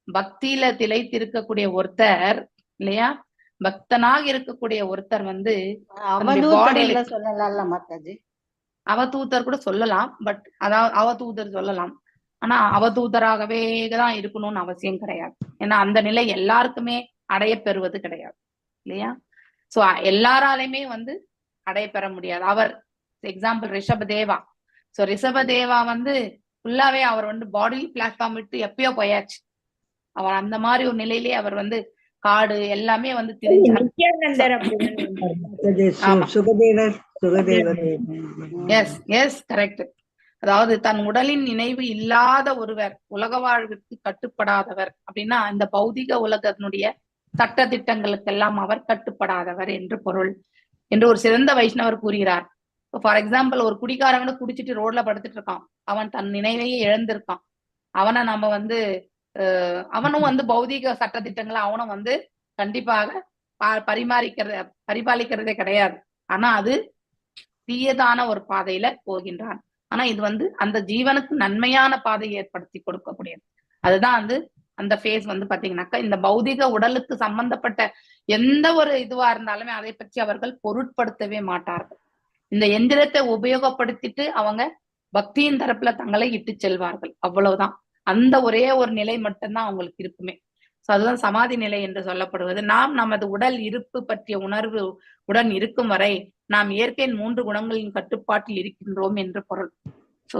C: பக்தியில திளைத்திருக்கக்கூடிய ஒருத்தர் இல்லையா, பக்தனாக இருக்கக்கூடிய ஒருத்தர் வந்து அவதூதர் கூட சொல்லலாம். பட் அதாவது அவதூதர் சொல்லலாம், ஆனா அவதூதராகவே தான் இருக்கணும்னு அவசியம் கிடையாது. ஏன்னா அந்த நிலை எல்லாருக்குமே அடைய பெறுவது கிடையாது இல்லையா? சோ எல்லாராலையுமே வந்து அடைய பெற முடியாது. அவர் எக்ஸாம்பிள் ரிஷபதேவா. சோ ரிஷபதேவா வந்து ஃபுல்லாவே அவர் வந்து பாடி பிளாட்ஃபார்ம் விட்டு எப்பயோ போயாச்சு. அவர் அந்த மாதிரி ஒரு நிலையிலேயே அவர் வந்து காடு எல்லாமே வந்து கரெக்ட். அதாவது தன் உடலின் நினைவு இல்லாத ஒருவர் உலக வாழ்விற்கு கட்டுப்படாதவர் அப்படின்னா இந்த பௌதிக உலகத்தினுடைய சட்ட திட்டங்களுக்கெல்லாம் அவர் கட்டுப்படாதவர் என்று பொருள் என்று ஒரு சிறந்த வைஷ்ணவர் கூறுகிறார். ஃபார் எக்ஸாம்பிள், ஒரு குடிக்காரங்க குடிச்சிட்டு ரோட்ல படுத்துட்டு இருக்கான், அவன் தன் நினைவையே இழந்திருக்கான். அவனை நம்ம வந்து அவனும் வந்து பௌதிக சட்ட திட்டங்களை அவனும் வந்து கண்டிப்பாக பரிபாலிக்கிறதே கிடையாது. ஆனா அது தீயதான ஒரு பாதையில போகின்றான். ஆனா இது வந்து அந்த ஜீவனுக்கு நன்மையான பாதையை ஏற்படுத்தி கொடுக்கக்கூடியது. அதுதான் வந்து அந்த ஃபேஸ் வந்து பாத்தீங்கன்னாக்கா இந்த பௌதிக உடலுக்கு சம்பந்தப்பட்ட எந்த ஒரு இதுவா இருந்தாலுமே அதை பற்றி அவர்கள் பொருட்படுத்தவே மாட்டார்கள். இந்த எந்திரத்தை உபயோகப்படுத்திட்டு அவங்க பக்தியின் தரப்புல தங்களை இட்டு செல்வார்கள், அவ்வளவுதான். அந்த ஒரே ஒரு நிலை மட்டும்தான் அவங்களுக்கு இருக்குமே. சோ அதுதான் சமாதி நிலை என்று சொல்லப்படுவது. நாம் நமது உடல் இருப்பு பற்றிய உணர்வு உடன் இருக்கும் வரை நாம் இயற்கையின் 3 குணங்களின் கட்டுப்பாட்டில் இருக்கின்றோம் என்று பொருள். சோ சோ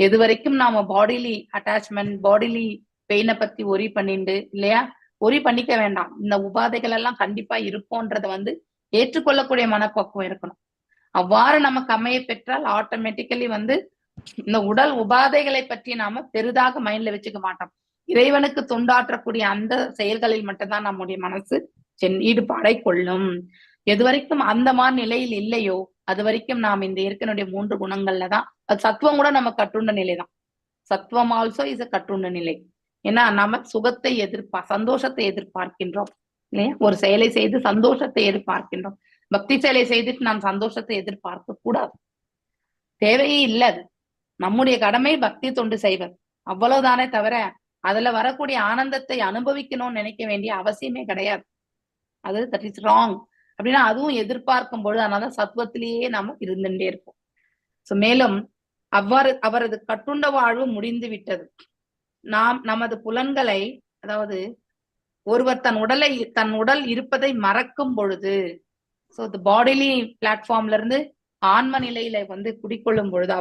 C: எது வரைக்கும் நாம பாடிலி அட்டாச்மெண்ட், பாடிலி பெயினை பத்தி ஒரி பண்ணிண்டு இல்லையா, ஒரி பண்ணிக்க வேண்டாம். இந்த உபாதைகள் எல்லாம் கண்டிப்பா இருப்போன்றத வந்து ஏற்றுக்கொள்ளக்கூடிய மனப்பக்குவம் இருக்கணும். அவ்வாறு நமக்கு அமைய பெற்றால் ஆட்டோமேட்டிக்கலி வந்து இந்த உடல் உபாதைகளை பற்றி நாம பெரிதாக மைண்ட்ல வச்சுக்க மாட்டோம். இறைவனுக்கு தொண்டாற்றக்கூடிய அந்த செயல்களில் மட்டும்தான் நம்முடைய மனசு ஈடுபாடை கொள்ளும். எது வரைக்கும் அந்த மாதிரி நிலையில் இல்லையோ அது வரைக்கும் நாம் இந்த இயற்கையினுடைய 3 குணங்கள்ல தான், அது சத்துவம் கூட நம்ம கட்டுண்ட நிலை தான். சத்துவம் ஆல்சோ இஸ் அ கட்டுண்ட நிலை. ஏன்னா நம்ம சுகத்தை சந்தோஷத்தை எதிர்பார்க்கின்றோம் இல்லையா, ஒரு செயலை செய்து சந்தோஷத்தை எதிர்பார்க்கின்றோம். பக்தி செயலை செய்துட்டு நாம் சந்தோஷத்தை எதிர்பார்க்க கூடாது, தேவையே இல்லை. அது நம்முடைய கடமை பக்தி தொண்டு செய்வது, அவ்வளவுதானே தவிர அதுல வரக்கூடிய ஆனந்தத்தை அனுபவிக்கணும்னு நினைக்க வேண்டிய அவசியமே கிடையாது. அது தட் இஸ் ராங். அப்படின்னா அதுவும் எதிர்பார்க்கும் பொழுது அதனால சத்துவத்திலேயே நாம இருந்துட்டே இருப்போம். சோ மேலும் அவரது கட்டுண்ட வாழ்வு முடிந்து விட்டது. நாம் நமது புலன்களை, அதாவது ஒருவர் தன் உடல் இருப்பதை மறக்கும் பொழுது, சோ பாடிலி பிளாட்ஃபார்ம்ல இருந்து ஆன்ம நிலையில வந்து குடிக்கொள்ளும் பொழுது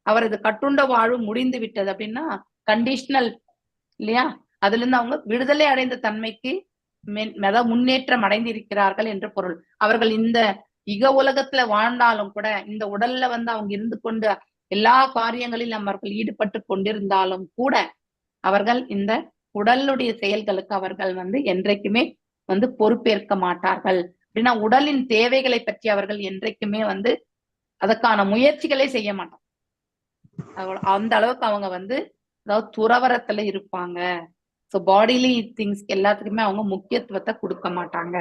C: அவரது கட்டுண்ட வாழ்வு முடிந்து விட்டது அப்படின்னா கண்டிஷனல் இல்லையா, அதுல இருந்து அவங்க விடுதலை அடைந்த தன்மைக்கு முன்னேற்றம் அடைந்திருக்கிறார்கள் என்று பொருள். அவர்கள் இந்த இக உலகத்துல வாழ்ந்தாலும் கூட இந்த உடல்ல வந்து அவங்க இருந்து கொண்டு எல்லா காரியங்களிலும் அவர்கள் ஈடுபட்டு கொண்டிருந்தாலும் கூட அவர்கள் இந்த உடலுடைய செயல்களுக்கு அவர்கள் வந்து என்றைக்குமே வந்து பொறுப்பேற்க மாட்டார்கள். அப்படின்னா உடலின் தேவைகளை பற்றி அவர்கள் என்றைக்குமே வந்து அதற்கான முயற்சிகளே செய்ய மாட்டாங்க. அந்த அளவுக்கு அவங்க வந்து அதாவது துறவரத்துல இருப்பாங்க. சோ பாடிலி திங்ஸ்க்கு எல்லாத்துக்குமே அவங்க முக்கியத்துவத்தை கொடுக்க மாட்டாங்க.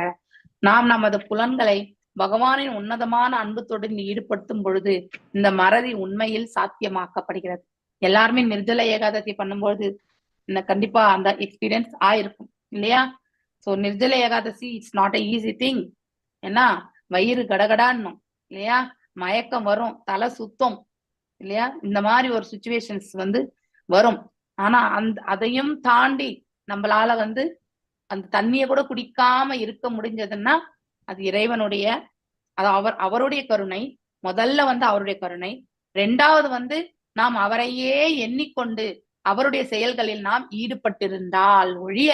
C: நாம் நமது புலன்களை பகவானின் உன்னதமான அன்பு தொடரில் ஈடுபடுத்தும் பொழுது இந்த மறதி உண்மையில் சாத்தியமாக்கப்படுகிறது. எல்லாருமே நிர்ஜல ஏகாதசி பண்ணும்பொழுது கண்டிப்பா அந்த எக்ஸ்பீரியன்ஸ் ஆயிருக்கும் இல்லையா. So Nirjala Ekadashi it's not a easy thing. ஏன்னா வயிறு கடகடான்னும் இல்லையா, மயக்கம் வரும், தலை சுத்தம் இல்லையா, இந்த மாதிரி ஒரு சுச்சுவேஷன்ஸ் வந்து வரும். ஆனா அதையும் தாண்டி நம்மளால வந்து அந்த தண்ணிய கூட குடிக்காம இருக்க முடிஞ்சதுன்னா அது இறைவனுடைய, அது அவருடைய கருணை. முதல்ல வந்து அவருடைய கருணை, 2வது வந்து நாம் அவரையே எண்ணிக்கொண்டு அவருடைய செயல்களில் நாம் ஈடுபட்டிருந்தால் ஒழிய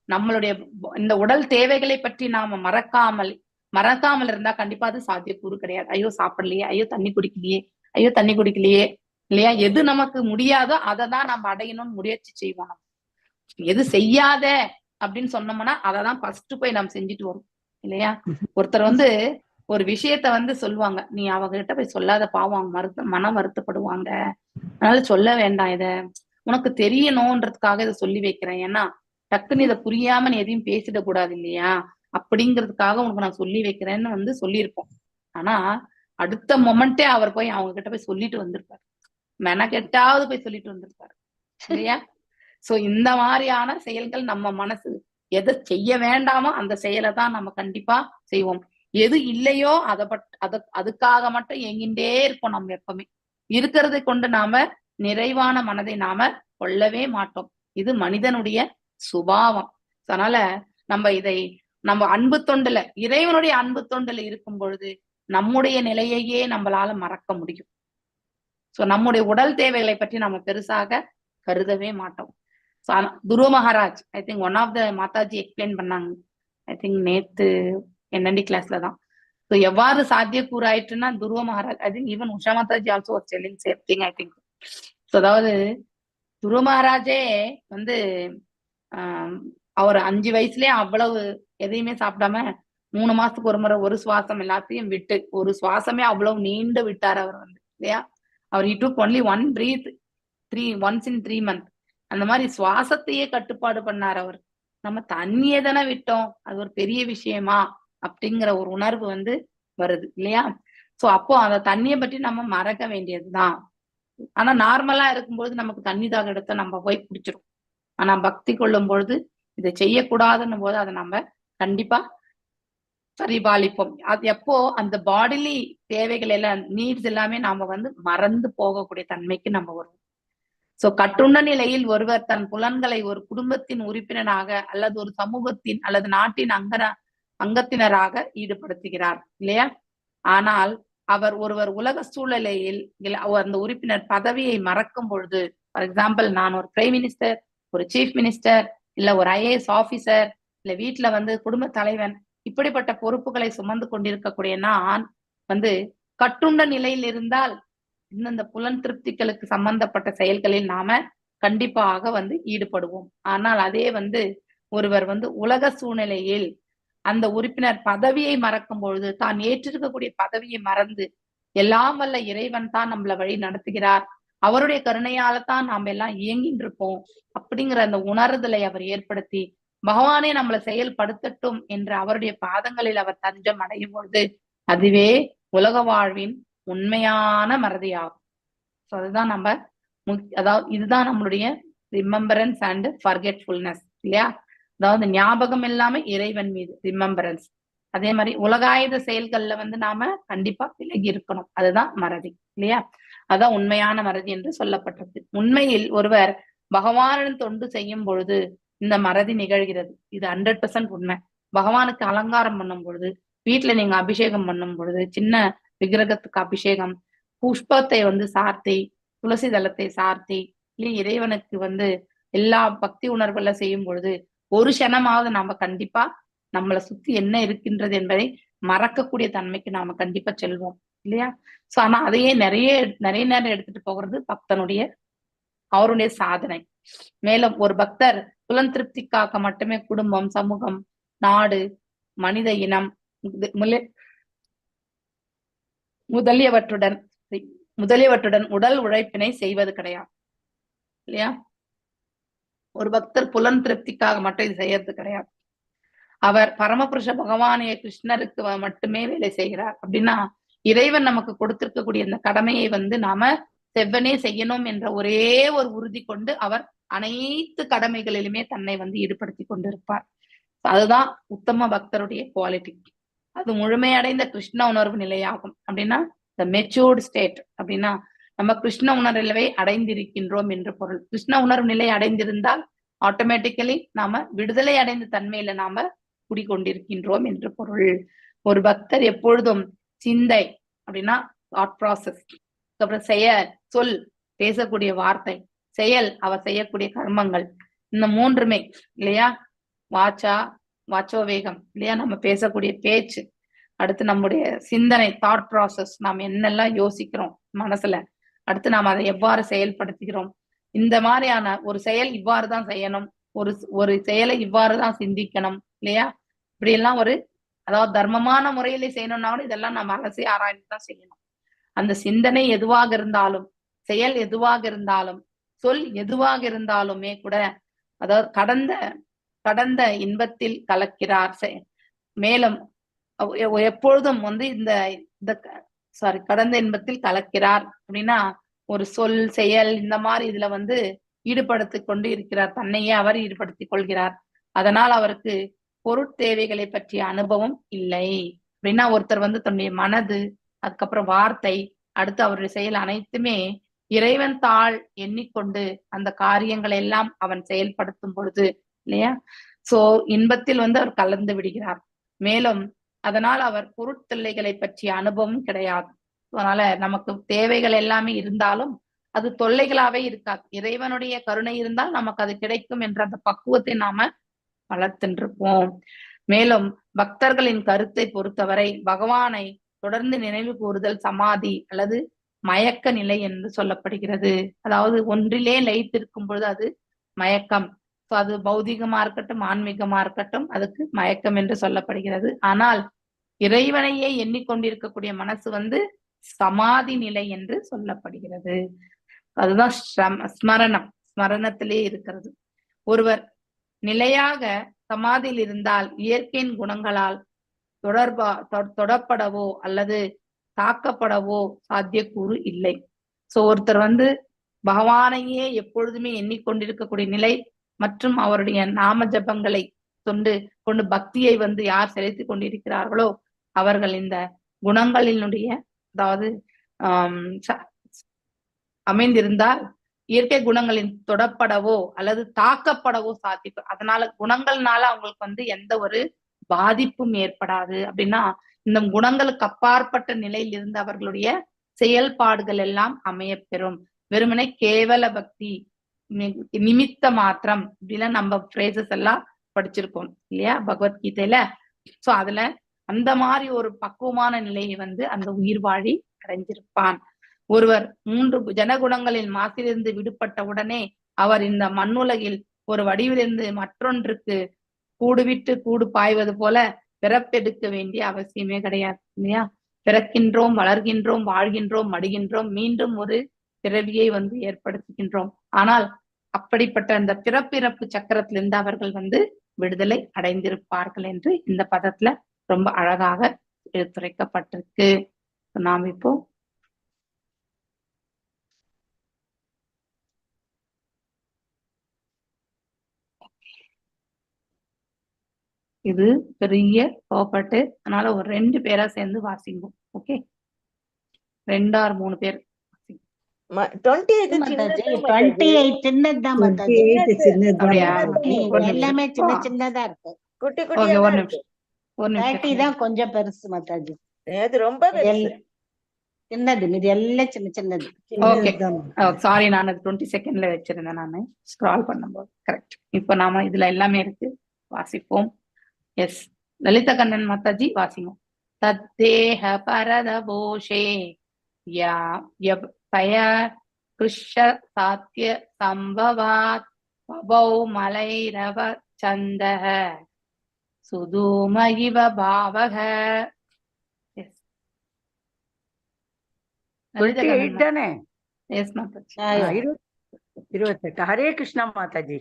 C: நம்மளுடைய இந்த உடல் தேவைகளை பற்றி நாம மறக்காமல் இருந்தா கண்டிப்பா அது சாத்தியக்கூறு கிடையாது. ஐயோ சாப்பிடலையே, ஐயோ தண்ணி குடிக்கலையே இல்லையா, எது நமக்கு முடியாதோ அதை தான் நம்ம அடையணும்னு முயற்சி செய்வோம். எது செய்யாத அப்படின்னு சொன்னோம்னா அதை தான் ஃபர்ஸ்ட் போய் நம்ம செஞ்சுட்டு வரும் இல்லையா. ஒருத்தர் வந்து ஒரு விஷயத்த வந்து சொல்லுவாங்க, நீ அவங்க கிட்ட போய் சொல்லாத, பாவம் அவங்க மனம் வருத்தப்படுவாங்க, அதனால சொல்ல வேண்டாம், இத உனக்கு தெரியணும்ன்றதுக்காக இதை சொல்லி வைக்கிறேன், ஏன்னா டக்குன்னு இதை புரியாம நீ எதையும் பேசிடக்கூடாது இல்லையா, அப்படிங்கிறதுக்காக உனக்கு நான் சொல்லி வைக்கிறேன்னு வந்து சொல்லியிருப்போம். ஆனா அடுத்த மொமெண்டே அவர் போய் அவங்க கிட்ட போய் சொல்லிட்டு வந்திருப்பாரு, மெனக்கெட்டாவது போய் சொல்லிட்டு வந்திருப்பாரு இல்லையா. சோ இந்த மாதிரியான செயல்கள் நம்ம மனசு எதை செய்ய வேண்டாமோ அந்த செயலை தான் நம்ம கண்டிப்பா செய்வோம். எது இல்லையோ அதுக்காக மட்டும் எங்கிட்டே இருப்போம். நம்ம எப்பவுமே இருக்கிறதை கொண்டு நாம நிறைவான மனதை நாம கொள்ளவே மாட்டோம். இது மனிதனுடைய சுபாவம். அதனால நம்ம அன்பு தொண்டுல, இறைவனுடைய அன்பு தொண்டுல இருக்கும் பொழுது நம்முடைய நிலையையே நம்மளால மறக்க முடியும். சோ நம்முடைய உடல் தேவைகளை பற்றி நம்ம பெருசாக கருதவே மாட்டோம். Dhruva Maharaj I think one of the Mataji explain பண்ணாங்க, ஐ திங்க் நேத்து என்னண்டி கிளாஸ்ல தான். ஸோ எவ்வாறு சாத்தியக்கூறு ஆயிட்டுன்னா துருவ Maharaj, I think even Usha Mataji also was telling same thing I think. So அதாவது துருவ மகாராஜே வந்து அவர் 5 வயசுலயே அவ்வளவு எதையுமே சாப்பிடாம 3 மாசத்துக்கு ஒரு முறை ஒரு சுவாசம் எல்லாத்தையும் விட்டு, ஒரு சுவாசமே அவ்வளவு நீண்டு விட்டார் அவர் வந்து இல்லையா. அவர் he took only one breath once in 3 months. அந்த மாதிரி சுவாசத்தையே கட்டுப்பாடு பண்ணார் அவர். நம்ம தண்ணியே தானே விட்டோம், அது ஒரு பெரிய விஷயமா அப்படிங்கிற ஒரு உணர்வு வந்து வருது இல்லையா. சோ அப்போ அந்த தண்ணியை பற்றி நம்ம மறக்க வேண்டியதுதான். ஆனா நார்மலா இருக்கும்பொழுது நமக்கு தண்ணி தாக எடுத்த நம்ம போய் குடிச்சிடும். ஆனா பக்தி கொள்ளும் பொழுது இதை செய்யக்கூடாதுன்னும் போது அதை நம்ம கண்டிப்பா பரிபாலிப்போம். அது எப்போ அந்த பாடிலி தேவைகள் எல்லாம் நீட்ஸ் எல்லாமே நாம வந்து மறந்து போகக்கூடிய தன்மைக்கு நம்ம வருவோம். சோ கட்டுண்ட நிலையில் ஒருவர் தன் புலன்களை ஒரு குடும்பத்தின் உறுப்பினராக அல்லது ஒரு சமூகத்தின் அல்லது நாட்டின் அங்கத்தினராக ஈடுபடுத்துகிறார் இல்லையா. ஆனால் அவர் ஒருவர் உலக சூழ்நிலையில் அந்த உறுப்பினர் பதவியை மறக்கும் பொழுது, ஃபார் எக்ஸாம்பிள் நான் ஒரு பிரைம் மினிஸ்டர், ஒரு சீஃப் மினிஸ்டர், இல்ல ஒரு IAS ஆபீசர், இல்ல வீட்டுல குடும்ப தலைவன், இப்படிப்பட்ட பொறுப்புகளை சுமந்து கொண்டிருக்கக்கூடிய நான் கட்டுண்ட நிலையில் இருந்தால் இந்த புலன் திருப்திகளுக்கு சம்பந்தப்பட்ட செயல்களில் நாம கண்டிப்பாக ஈடுபடுவோம். ஆனால் அதே ஒருவர் உலக சூழ்நிலையில் அந்த உறுப்பினர் பதவியை மறக்கும் பொழுது, தான் ஏற்றிருக்கக்கூடிய பதவியை மறந்து எல்லாம் வல்ல இறைவன் தான் நம்மள வழி நடத்துகிறார், அவருடைய கருணையால தான் நாம எல்லாம் இயங்கிட்டு இருக்கோம் அப்படிங்கிற அந்த உணர்தலை அவர் ஏற்படுத்தி பகவானே நம்மளை செயல்படுத்தட்டும் என்று அவருடைய பாதங்களில் அவர் தஞ்சம் அடையும் பொழுது அதுவே உலக வாழ்வின் உண்மையான மறதியாகும். அதுதான் நம்ம அதாவது இதுதான் நம்மளுடைய ரிமெம்பரன்ஸ் அண்ட் ஃபர்கெட்ஃபுல்னஸ் இல்லையா? அதாவது ஞாபகம் இல்லாம இறைவன் மீது ரிமெம்பரன்ஸ். அதே மாதிரி உலகாயுத செயல்கள்ல நாம கண்டிப்பா விலகி இருக்கணும். அதுதான் மறதி இல்லையா? அதான் உண்மையான மறதி என்று சொல்லப்பட்டது. உண்மையில் ஒருவர் பகவானின் தொண்டு செய்யும் பொழுது இந்த மறதி நிகழ்கிறது. இது 100% உண்மை. பகவானுக்கு அலங்காரம் பண்ணும் பொழுது, வீட்டுல நீங்க அபிஷேகம் பண்ணும் பொழுது, சின்ன விக்கிரகத்துக்கு அபிஷேகம், புஷ்பத்தை சார்த்தி, துளசி தளத்தை சார்த்தி, இல்ல இறைவனுக்கு எல்லா பக்தி உணர்வுல செய்யும் பொழுது ஒரு க்ஷணமாவது நாம கண்டிப்பா நம்மளை சுத்தி என்ன இருக்கின்றது என்பதை மறக்கக்கூடிய தன்மைக்கு நாம கண்டிப்பா செல்வோம் இல்லையா? சோ ஆனா அதையே நிறைய நேரம் எடுத்துட்டு போகிறது பக்தனுடைய அவருடைய சாதனை. மேலும் ஒரு பக்தர் புலன் திருப்திக்காக மட்டுமே குடும்பம், சமூகம், நாடு, மனித இனம் முதலியவற்றுடன் உடல் உழைப்பினை செய்வது கிடையாது இல்லையா? ஒரு பக்தர் புலன் திருப்திக்காக மட்டும் இது செய்யறது கிடையாது. அவர் பரமபுருஷ பகவானிய கிருஷ்ணருக்கு மட்டுமே வேலை செய்கிறார். அப்படின்னா இறைவன் நமக்கு கொடுத்திருக்கக்கூடிய இந்த கடமையை நாம செவ்வனே செய்யணும் என்ற ஒரே ஒரு உறுதி கொண்டு அவர் அனைத்து கடமைகளிலுமே தன்னை ஈடுபடுத்தி கொண்டிருப்பார். அதுதான் உத்தம பக்தருடைய குவாலிட்டி. அது முழுமையடைந்த கிருஷ்ண உணர்வு நிலையாகும். அப்படின்னா த மெச்சூர்டு ஸ்டேட். அப்படின்னா நம்ம கிருஷ்ண உணர்வை அடைந்திருக்கின்றோம் என்று பொருள். கிருஷ்ண உணர்வு நிலை அடைந்திருந்தால் ஆட்டோமேட்டிக்கலி நாம விடுதலை அடைந்த தன்மையில நாம குடிக்கொண்டிருக்கின்றோம் என்று பொருள். ஒரு பக்தர் எப்பொழுதும் சிந்தை அப்படின்னா தாட் ப்ராசஸ், அப்புறம் செயல், சொல், பேசக்கூடிய வார்த்தை, செயல், அவர் செய்யக்கூடிய கர்மங்கள், இந்த மூன்றுமே இல்லையா? வாச்சோவேகம் இல்லையா? நம்ம பேசக்கூடிய பேச்சு, அடுத்து நம்முடைய சிந்தனை, தாட் ப்ராசஸ், நாம் என்னெல்லாம் யோசிக்கிறோம் மனசுல, அடுத்து நாம் அதை எவ்வாறு செயல்படுத்துகிறோம், இந்த மாதிரியான ஒரு செயல் இவ்வாறு தான் செய்யணும், ஒரு செயலை இவ்வாறு தான் சிந்திக்கணும் இல்லையா? இப்படி எல்லாம் அதாவது தர்மமான முறையில செய்யணும்னா இதெல்லாம் நம்ம அலசி ஆராய்ந்து தான் செய்யணும். அந்த சிந்தனை எதுவாக இருந்தாலும், செயல் எதுவாக இருந்தாலும், சொல் எதுவாக இருந்தாலுமே கூட அதாவது கடந்த இன்பத்தில் கலக்கிறார். மேலும் எப்பொழுதும் கடந்த இன்பத்தில் கலக்கிறார் அப்படின்னா ஒரு சொல், செயல் இந்த மாதிரி இதுல ஈடுபடுத்தி கொண்டு இருக்கிறார். தன்னையே அவர் ஈடுபடுத்திக் கொள்கிறார். அதனால் அவருக்கு பொருட்தேவைகளை பற்றிய அனுபவம் இல்லை. அப்படின்னா ஒருத்தர் தன்னுடைய மனது, அதுக்கப்புறம் வார்த்தை, அடுத்து அவருடைய செயல் அனைத்துமே இறைவன் தாள் எண்ணிக்கொண்டு அந்த காரியங்களை எல்லாம் அவன் செயல்படுத்தும் பொழுது இல்லையா? சோ இன்பத்தில் அவர் கலந்து விடுகிறார். மேலும் அதனால் அவர் பொருட்தொல்லைகளை பற்றிய அனுபவம் கிடையாது. அதனால நமக்கு தேவைகள் எல்லாமே இருந்தாலும் அது தொல்லைகளாவே இருக்காது. இறைவனுடைய கருணை இருந்தால் நமக்கு அது கிடைக்கும் என்ற அந்த பக்குவத்தை நாம வளர்த்துருப்போம். மேலும் பக்தர்களின் கருத்தை பொறுத்தவரை பகவானை தொடர்ந்து நினைவு கூறுதல் சமாதி அல்லது மயக்க நிலை என்று சொல்லப்படுகிறது. அதாவது ஒன்றிலே லயித்திருக்கும் பொழுது அது மயக்கம். அது பௌதிகமா இருக்கட்டும், ஆன்மீகமா இருக்கட்டும், அதுக்கு மயக்கம் என்று சொல்லப்படுகிறது. ஆனால் இறைவனையே எண்ணிக்கொண்டிருக்கக்கூடிய மனசு சமாதி நிலை என்று சொல்லப்படுகிறது. அதுதான் ஸ்மரணத்திலே இருக்கிறது. ஒருவர் நிலையாக சமாதியில் இருந்தால் இயற்கையின் குணங்களால் தொடப்படவோ அல்லது தாக்கப்படவோ சாத்தியக்கூறு இல்லை. சோ ஒருத்தர் பகவானையே எப்பொழுதுமே எண்ணிக்கொண்டிருக்கக்கூடிய நிலை மற்றும் அவருடைய நாம ஜபங்களை கொண்டு பக்தியை யார் செலுத்தி கொண்டிருக்கிறார்களோ அவர்கள் இந்த குணங்களினுடைய அதாவது அமைந்திருந்தால் இயற்கை குணங்களின் தொடப்படவோ அல்லது தாக்கப்படவோ சாத்தியம். அதனால குணங்கள்னால அவங்களுக்கு எந்த ஒரு பாதிப்பும் ஏற்படாது. அப்படின்னா இந்த குணங்களுக்கு அப்பாற்பட்ட நிலையில் இருந்து அவர்களுடைய செயல்பாடுகள் எல்லாம் அமையப்பெறும். வெறுமனே கேவல பக்தி, நிமித்த மாத்திரம் இப்படிலாம் நம்ம பிரேசஸ் எல்லாம் படிச்சிருக்கோம் இல்லையா பகவத்கீதையில. சோ அதுல அந்த மாதிரி ஒரு பக்குவமான நிலையை அந்த உயிர் வாழி அடைஞ்சிருப்பான். ஒருவர் 3 ஜனகுணங்களின் மாசிலிருந்து விடுபட்ட உடனே அவர் இந்த மண்ணுலகில் ஒரு வடிவிலிருந்து மற்றொன்றுக்கு கூடுவிட்டு கூடு பாய்வது போல பிறப்பெடுக்க வேண்டிய அவசியமே கிடையாது இல்லையா. பிறக்கின்றோம், வளர்கின்றோம், வாழ்கின்றோம், மடிகின்றோம், மீண்டும் ஒரு பிறவியை ஏற்படுத்துகின்றோம். ஆனால் அப்படிப்பட்ட அந்த பிறப்பிறப்பு சக்கரத்திலிருந்து அவர்கள் விடுதலை அடைந்திருப்பார்கள் என்று இந்த பதத்துல ரொம்ப அழகாக எடுத்துரைக்கப்பட்டிருக்கு. நாம் இப்போ இது பெரிய கோபட்டு, அதனால ஒரு 2 பேரா சேர்ந்து வாசிங்க. ஓகே, 2 or 3 பேர்
B: 28 சின்னதுதான் மாதாஜி.
C: அப்படியா?
B: எல்லாமே சின்ன சின்னதா இருக்கு.
D: குட்டி
C: ஓகே,
D: குட்டியா
C: ஒரு
D: தான்
C: நிமிஷம்
D: இருக்கு.
B: 30 தான் கொஞ்சம் பெருசு மாதாஜி.
D: அது ரொம்ப பெருசு.
B: சின்னது, இது எல்லாம் சின்ன சின்னது.
C: ஓகே, சாரி, நான் 20 செகண்ட்ல வச்சிருந்தேன் நானு ஸ்க்ரால் பண்ணும்போது. கரெக்ட். இப்ப நாம இதுல எல்லாமே இருக்கு, வாசிப்போம். எஸ், லலிதா கண்ணன் மாதாஜி வாசிங்க. தத்தேஹ பரத போஷே பய கிருஷ்ண சாத்திய சம்பவாத் பபௌ மலைரவ சந்தஹ சுதூம இவ பாவக. எஸ்,
G: 28 தானே?
C: எஸ் மாதாஜி.
G: 28. ஹரே கிருஷ்ணா மாதாஜி.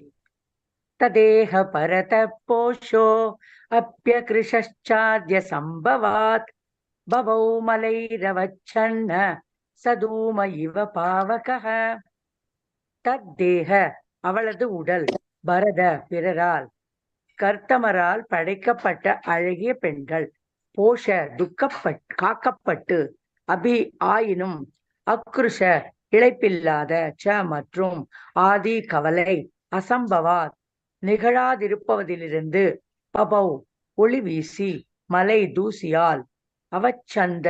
G: ததேஹ பரத போஷோ அப்யக்ருஷாத்ய சம்பவாத் பவௌ மலைரவச்சன்ன சதூம இவ பாவகஹ. தத்தேஹ அவளது உடல், பரத பிறரால், கர்த்தமரால் படைக்கப்பட்ட அழகிய பெண்கள், போஷ காக்கப்பட்டு, அபி ஆயினும், அக்ருஷ இழைப்பில்லாத, ச மற்றும், ஆதி கவலை, அசம்பவாத் நிகழாதிருப்பதிலிருந்து, பபௌ ஒளி வீசி, மலை தூசியால், அவச்சந்த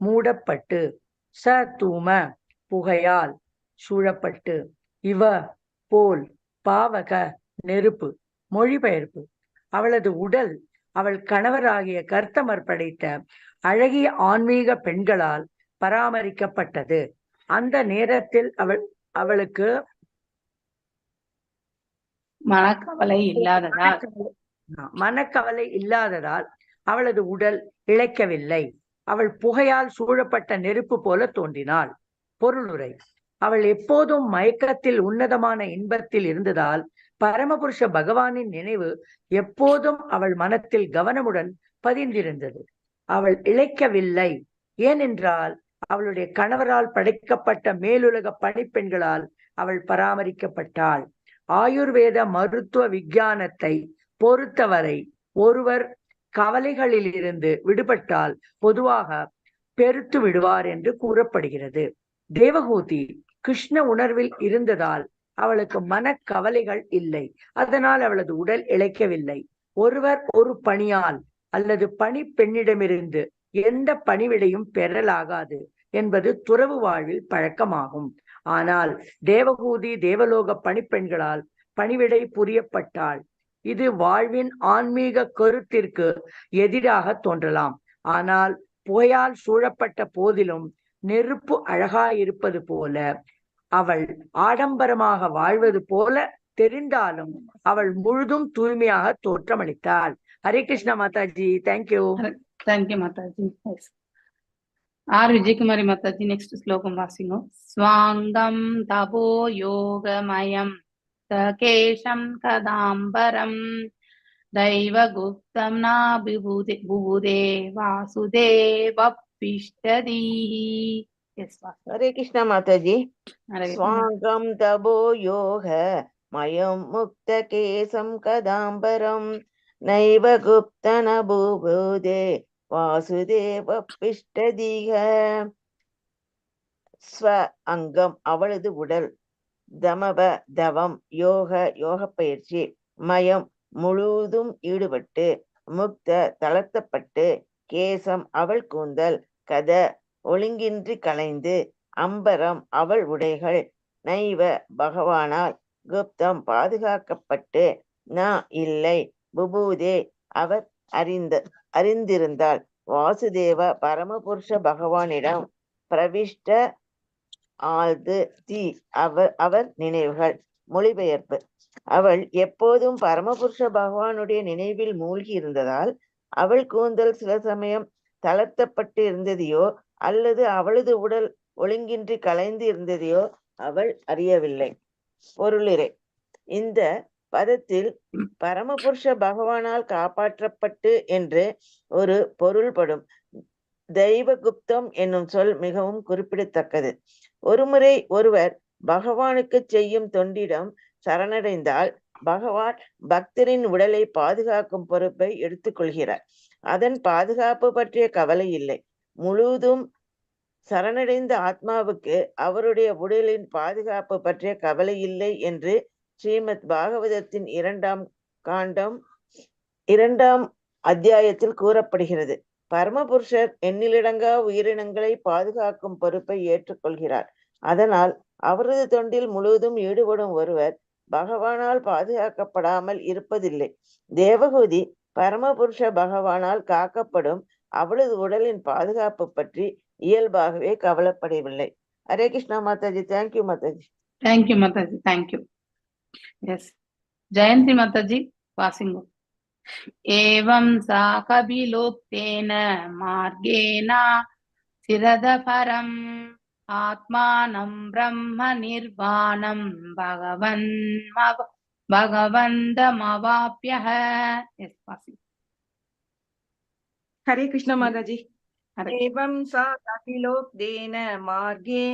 G: மூடப்பட்டு, ச தூம புகையால் சூழப்பட்டு, இவ போல், பாவக நெருப்பு. மொழிபெயர்ப்பு: அவளது உடல் அவள் கணவராகிய கர்த்தமர் படைத்த அழகிய ஆன்மீக பெண்களால் பராமரிக்கப்பட்டது. அந்த நேரத்தில் அவளுக்கு
C: மனக்கவலை
G: இல்லாததால் அவளது உடல் இழைக்கவில்லை. அவள் புகையால் சூழப்பட்ட நெருப்பு போல தோன்றினாள். பொருளுரை: அவள் எப்போதும் மயக்கத்தில் உன்னதமான இன்பத்தில் இருந்ததால் பரமபுருஷ பகவானின் நினைவு எப்போதும் அவள் மனத்தில் கவனமுடன் பதிந்திருந்தது. அவள் இழைக்கவில்லை, ஏனென்றால் அவளுடைய கணவரால் படைக்கப்பட்ட மேலுலக பணிப்பெண்களால் அவள் பராமரிக்கப்பட்டாள். ஆயுர்வேத மருத்துவ விஞ்ஞானத்தை பொறுத்தவரை ஒருவர் கவலைகளில் இருந்து விடுபட்டால் பொதுவாக பெருத்து விடுவார் என்று கூறப்படுகிறது. தேவகூதி கிருஷ்ண உணர்வில் இருந்ததால் அவளுக்கு மனக்கவலைகள் இல்லை. அதனால் அவளது உடல் இழைக்கவில்லை. ஒருவர் ஒரு பணியால் அல்லது பணி பெண்ணிடமிருந்து எந்த பணிவிடையும் பெறலாகாது என்பது துறவு வாழ்வில் பழக்கமாகும். ஆனால் தேவகூதி தேவலோக பணிப்பெண்களால் பணிவிடை புரியப்பட்டாள். இது வாழ்வின் ஆன்மீக கருத்திற்கு எதிராக தோன்றலாம். ஆனால் புகையால் சூழப்பட்ட போதிலும் நெருப்பு அழகாயிருப்பது போல, அவள் ஆடம்பரமாக வாழ்வது போல தெரிந்தாலும் அவள் முழுதும் தூய்மையாக தோற்றமளித்தாள். Hare Krishna Mataji. Thank you.
C: Thank you Mataji. R Vijayakumari Mataji next ஸ்லோகம் வாசிங்க. ஸ்வாங்கம் தபோ யோகமயம் கேஷம் கதாம்பரம் தைவகுப்தம் நாபிபுதே வாசுதேவ பிஷ்டதீஹி.
D: ஹரே கிருஷ்ணா மாதாஜி. ஸ்வாங்கம் தபோ யோக மயம் முக்த கேசம் கதாம்பரம் நைவ குப்த நபுபூதே வாசுதேவ பிஷ்டதீக. ஸ்வ அங்கம் அவளது உடல், தமப தவம் யோக யோக பயிற்சி, மயம் முழுதும் ஈடுபட்டு, முக்த தளர்த்தப்பட்டு, கேசம் அவள் கூந்தல், கத ஒழுங்கின்றி கலைந்து, அம்பரம் அவள் உடைகள், நைவ பகவானால் குப்தம் பாதுகாக்கப்பட்டு, நா இல்லை புபூதே அவர் அறிந்திருந்தாள். வாசுதேவ பரமபுருஷ பகவானிடம் பிரவிஷ்ட ஆழ்ந்து தி அவர் நினைவுகள். மொழிபெயர்ப்பு. அவள் எப்போதும் பரமபுருஷ பகவானுடைய நினைவில் மூழ்கி இருந்ததால் அவள் கூந்தல் சில சமயம் தளர்த்தப்பட்டு இருந்ததையோ அல்லது அவளது உடல் ஒழுங்கின்றி கலைந்து இருந்ததையோ அவள் அறியவில்லை. பொருளிறை. இந்த பதத்தில் பரமபுருஷ பகவானால் காப்பாற்றப்பட்டு என்று ஒரு பொருள்படும். தெய்வகுப்தம் என்னும் சொல் மிகவும் குறிப்பிடத்தக்கது. ஒருமுறை ஒருவர் பகவானுக்கு செய்யும் தொண்டிடம் சரணடைந்தால் பகவான் பக்தரின் உடலை பாதுகாக்கும் பொறுப்பை எடுத்துக்கொள்கிறார். அதன் பாதுகாப்பு பற்றிய கவலை இல்லை. முழுவதும் சரணடைந்த ஆத்மாவுக்கு அவருடைய உடலின் பாதுகாப்பு பற்றிய கவலை இல்லை என்று ஸ்ரீமத் பாகவதத்தின் 2ஆம் காண்டம் 2ஆம் அத்தியாயத்தில் கூறப்படுகிறது. பரமபுருஷர் எண்ணிலடங்கா உயிரினங்களை பாதுகாக்கும் பொறுப்பை ஏற்றுக்கொள்கிறார். அதனால் அவரது தொண்டில் முழுவதும் ஈடுபடும் ஒருவர் பகவானால் பாதுகாக்கப்படாமல் இருப்பதில்லை. தேவகூதி பரமபுருஷ பகவானால் காக்கப்படும் அவளது உடலின் பாதுகாப்பு பற்றி இயல்பாகவே கவலைப்படவில்லை. Hare Krishna Mataji. Thank you Mataji.
C: Thank you Mataji. Thank you. Yes, Jayanthi Mataji வாசிங்கோ. ஏவம் சா கபிலோக்தேன மார்கேன சிரதபரம் ஆத்மானம் பிரம்ம நிர்வாணம் பகவந்தமவாப்யஹ. எஸ், வாசிங்கோ.
H: हरे कृष्ण माताजी।
C: हरे।
H: एवं सा कपिलोक्तेन मार्गे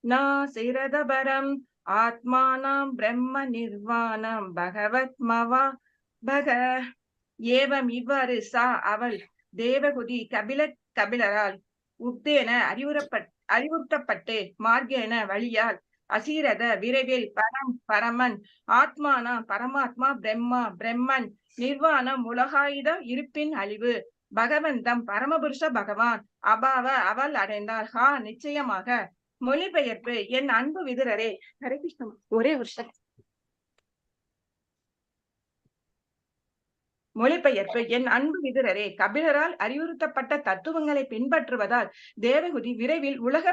H: न सिरदबरम् आत्मानां ब्रह्म निर्वाणं भगवत्मवा भग. ஏவம் இவ்வாறு சா அவள் தேவகுதி கபிலரால் உக்தேன அறிவுறுத்தப்பட்டு மார்கேன வழியால் அசீரத விரைவில் பரமன் ஆத்மானா பரமாத்மா பிரம்மன் நிர்வாணம் உலகாயுத இருப்பின் அழிவு பகவந்தம் பரமபுருஷ பகவான் அபாவ அவள் அடைந்தாள். ஹா நிச்சயமாக. மொழிபெயர்ப்பு. என் அன்பு விதுரரே. ஹரே கிருஷ்ணா. ஒரே வருஷம். மொழிபெயர்ப்பு. என் அன்பு விதுரரே, கபிலரால் அறிவுறுத்தப்பட்ட தத்துவங்களை பின்பற்றுவதால் தேவகுதி விரைவில் உலக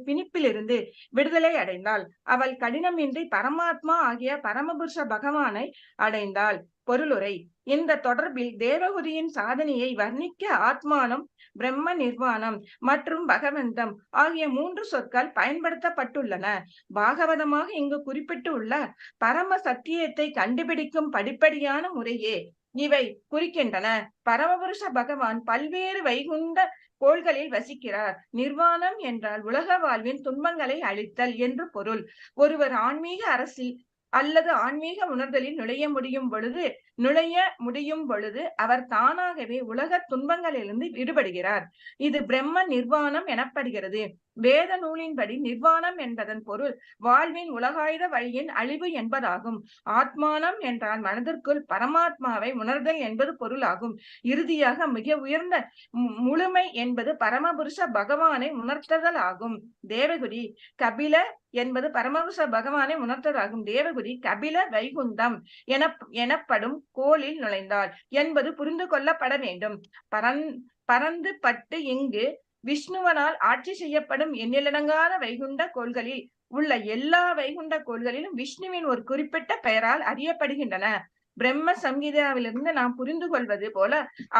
H: பிணிப்பிலிருந்து விடுதலை அடைந்தாள். அவள் கடினமின்றி பரமாத்மா ஆகிய பரமபுருஷ பகவானை அடைந்தாள். பொருளுரை. இந்த தொடர்பில் தேவகுதியின் சாதனையை வர்ணிக்க ஆத்மானம், பிரம்ம நிர்வாணம் மற்றும் பகவந்தம் ஆகிய 3 சொற்கள் பயன்படுத்தப்பட்டுள்ளன. பாகவதமாக இங்கு குறிப்பிட்டுள்ள பரம சத்தியத்தை கண்டுபிடிக்கும் படிப்படியான முறையே இவை குறிக்கின்றன. பரமபுருஷ பகவான் பல்வேறு வைகுண்ட கோள்களில் வசிக்கிறார். நிர்வாணம் என்றால் உலக வாழ்வின் துன்பங்களை அழித்தல் என்று பொருள். ஒருவர் ஆன்மீக அரசில் அல்லது ஆன்மீக உணர்தலில் நுழைய முடியும் பொழுது அவர் தானாகவே உலக துன்பங்களிலிருந்து விடுபடுகிறார். இது பிரம்ம நிர்வாணம் எனப்படுகிறது. வேத நூலின்படி நிர்வாணம் என்பதன் பொருள் வாழ்வின் உலகாயுத வழியின் அழிவு என்பதாகும். ஆத்மானம் என்றால் மனதிற்குள் பரமாத்மாவை உணர்தல் என்பது பொருளாகும். இறுதியாக மிக உயர்ந்த முழுமை என்பது பரமபுருஷ பகவானை உணர்த்துதல் ஆகும். தேவகுடி கபில என்பது பரமபுருஷ பகவானை உணர்த்ததாகும். தேவகுடி கபில வைகுண்டம் எனப்படும் கோளில் நுழைந்தாள் என்பது புரிந்து கொள்ளப்பட வேண்டும். பறந்து பட்டு இங்கு விஷ்ணுவனால் ஆட்சி செய்யப்படும் எண்ணிலடங்காத வைகுண்ட கோள்களில் உள்ள எல்லா வைகுண்ட கோள்களிலும் விஷ்ணுவின் ஒரு குறிப்பிட்ட பெயரால் அறியப்படுகின்றன. பிரம்ம சங்கீதாவிலிருந்து நாம் புரிந்து கொள்வது போல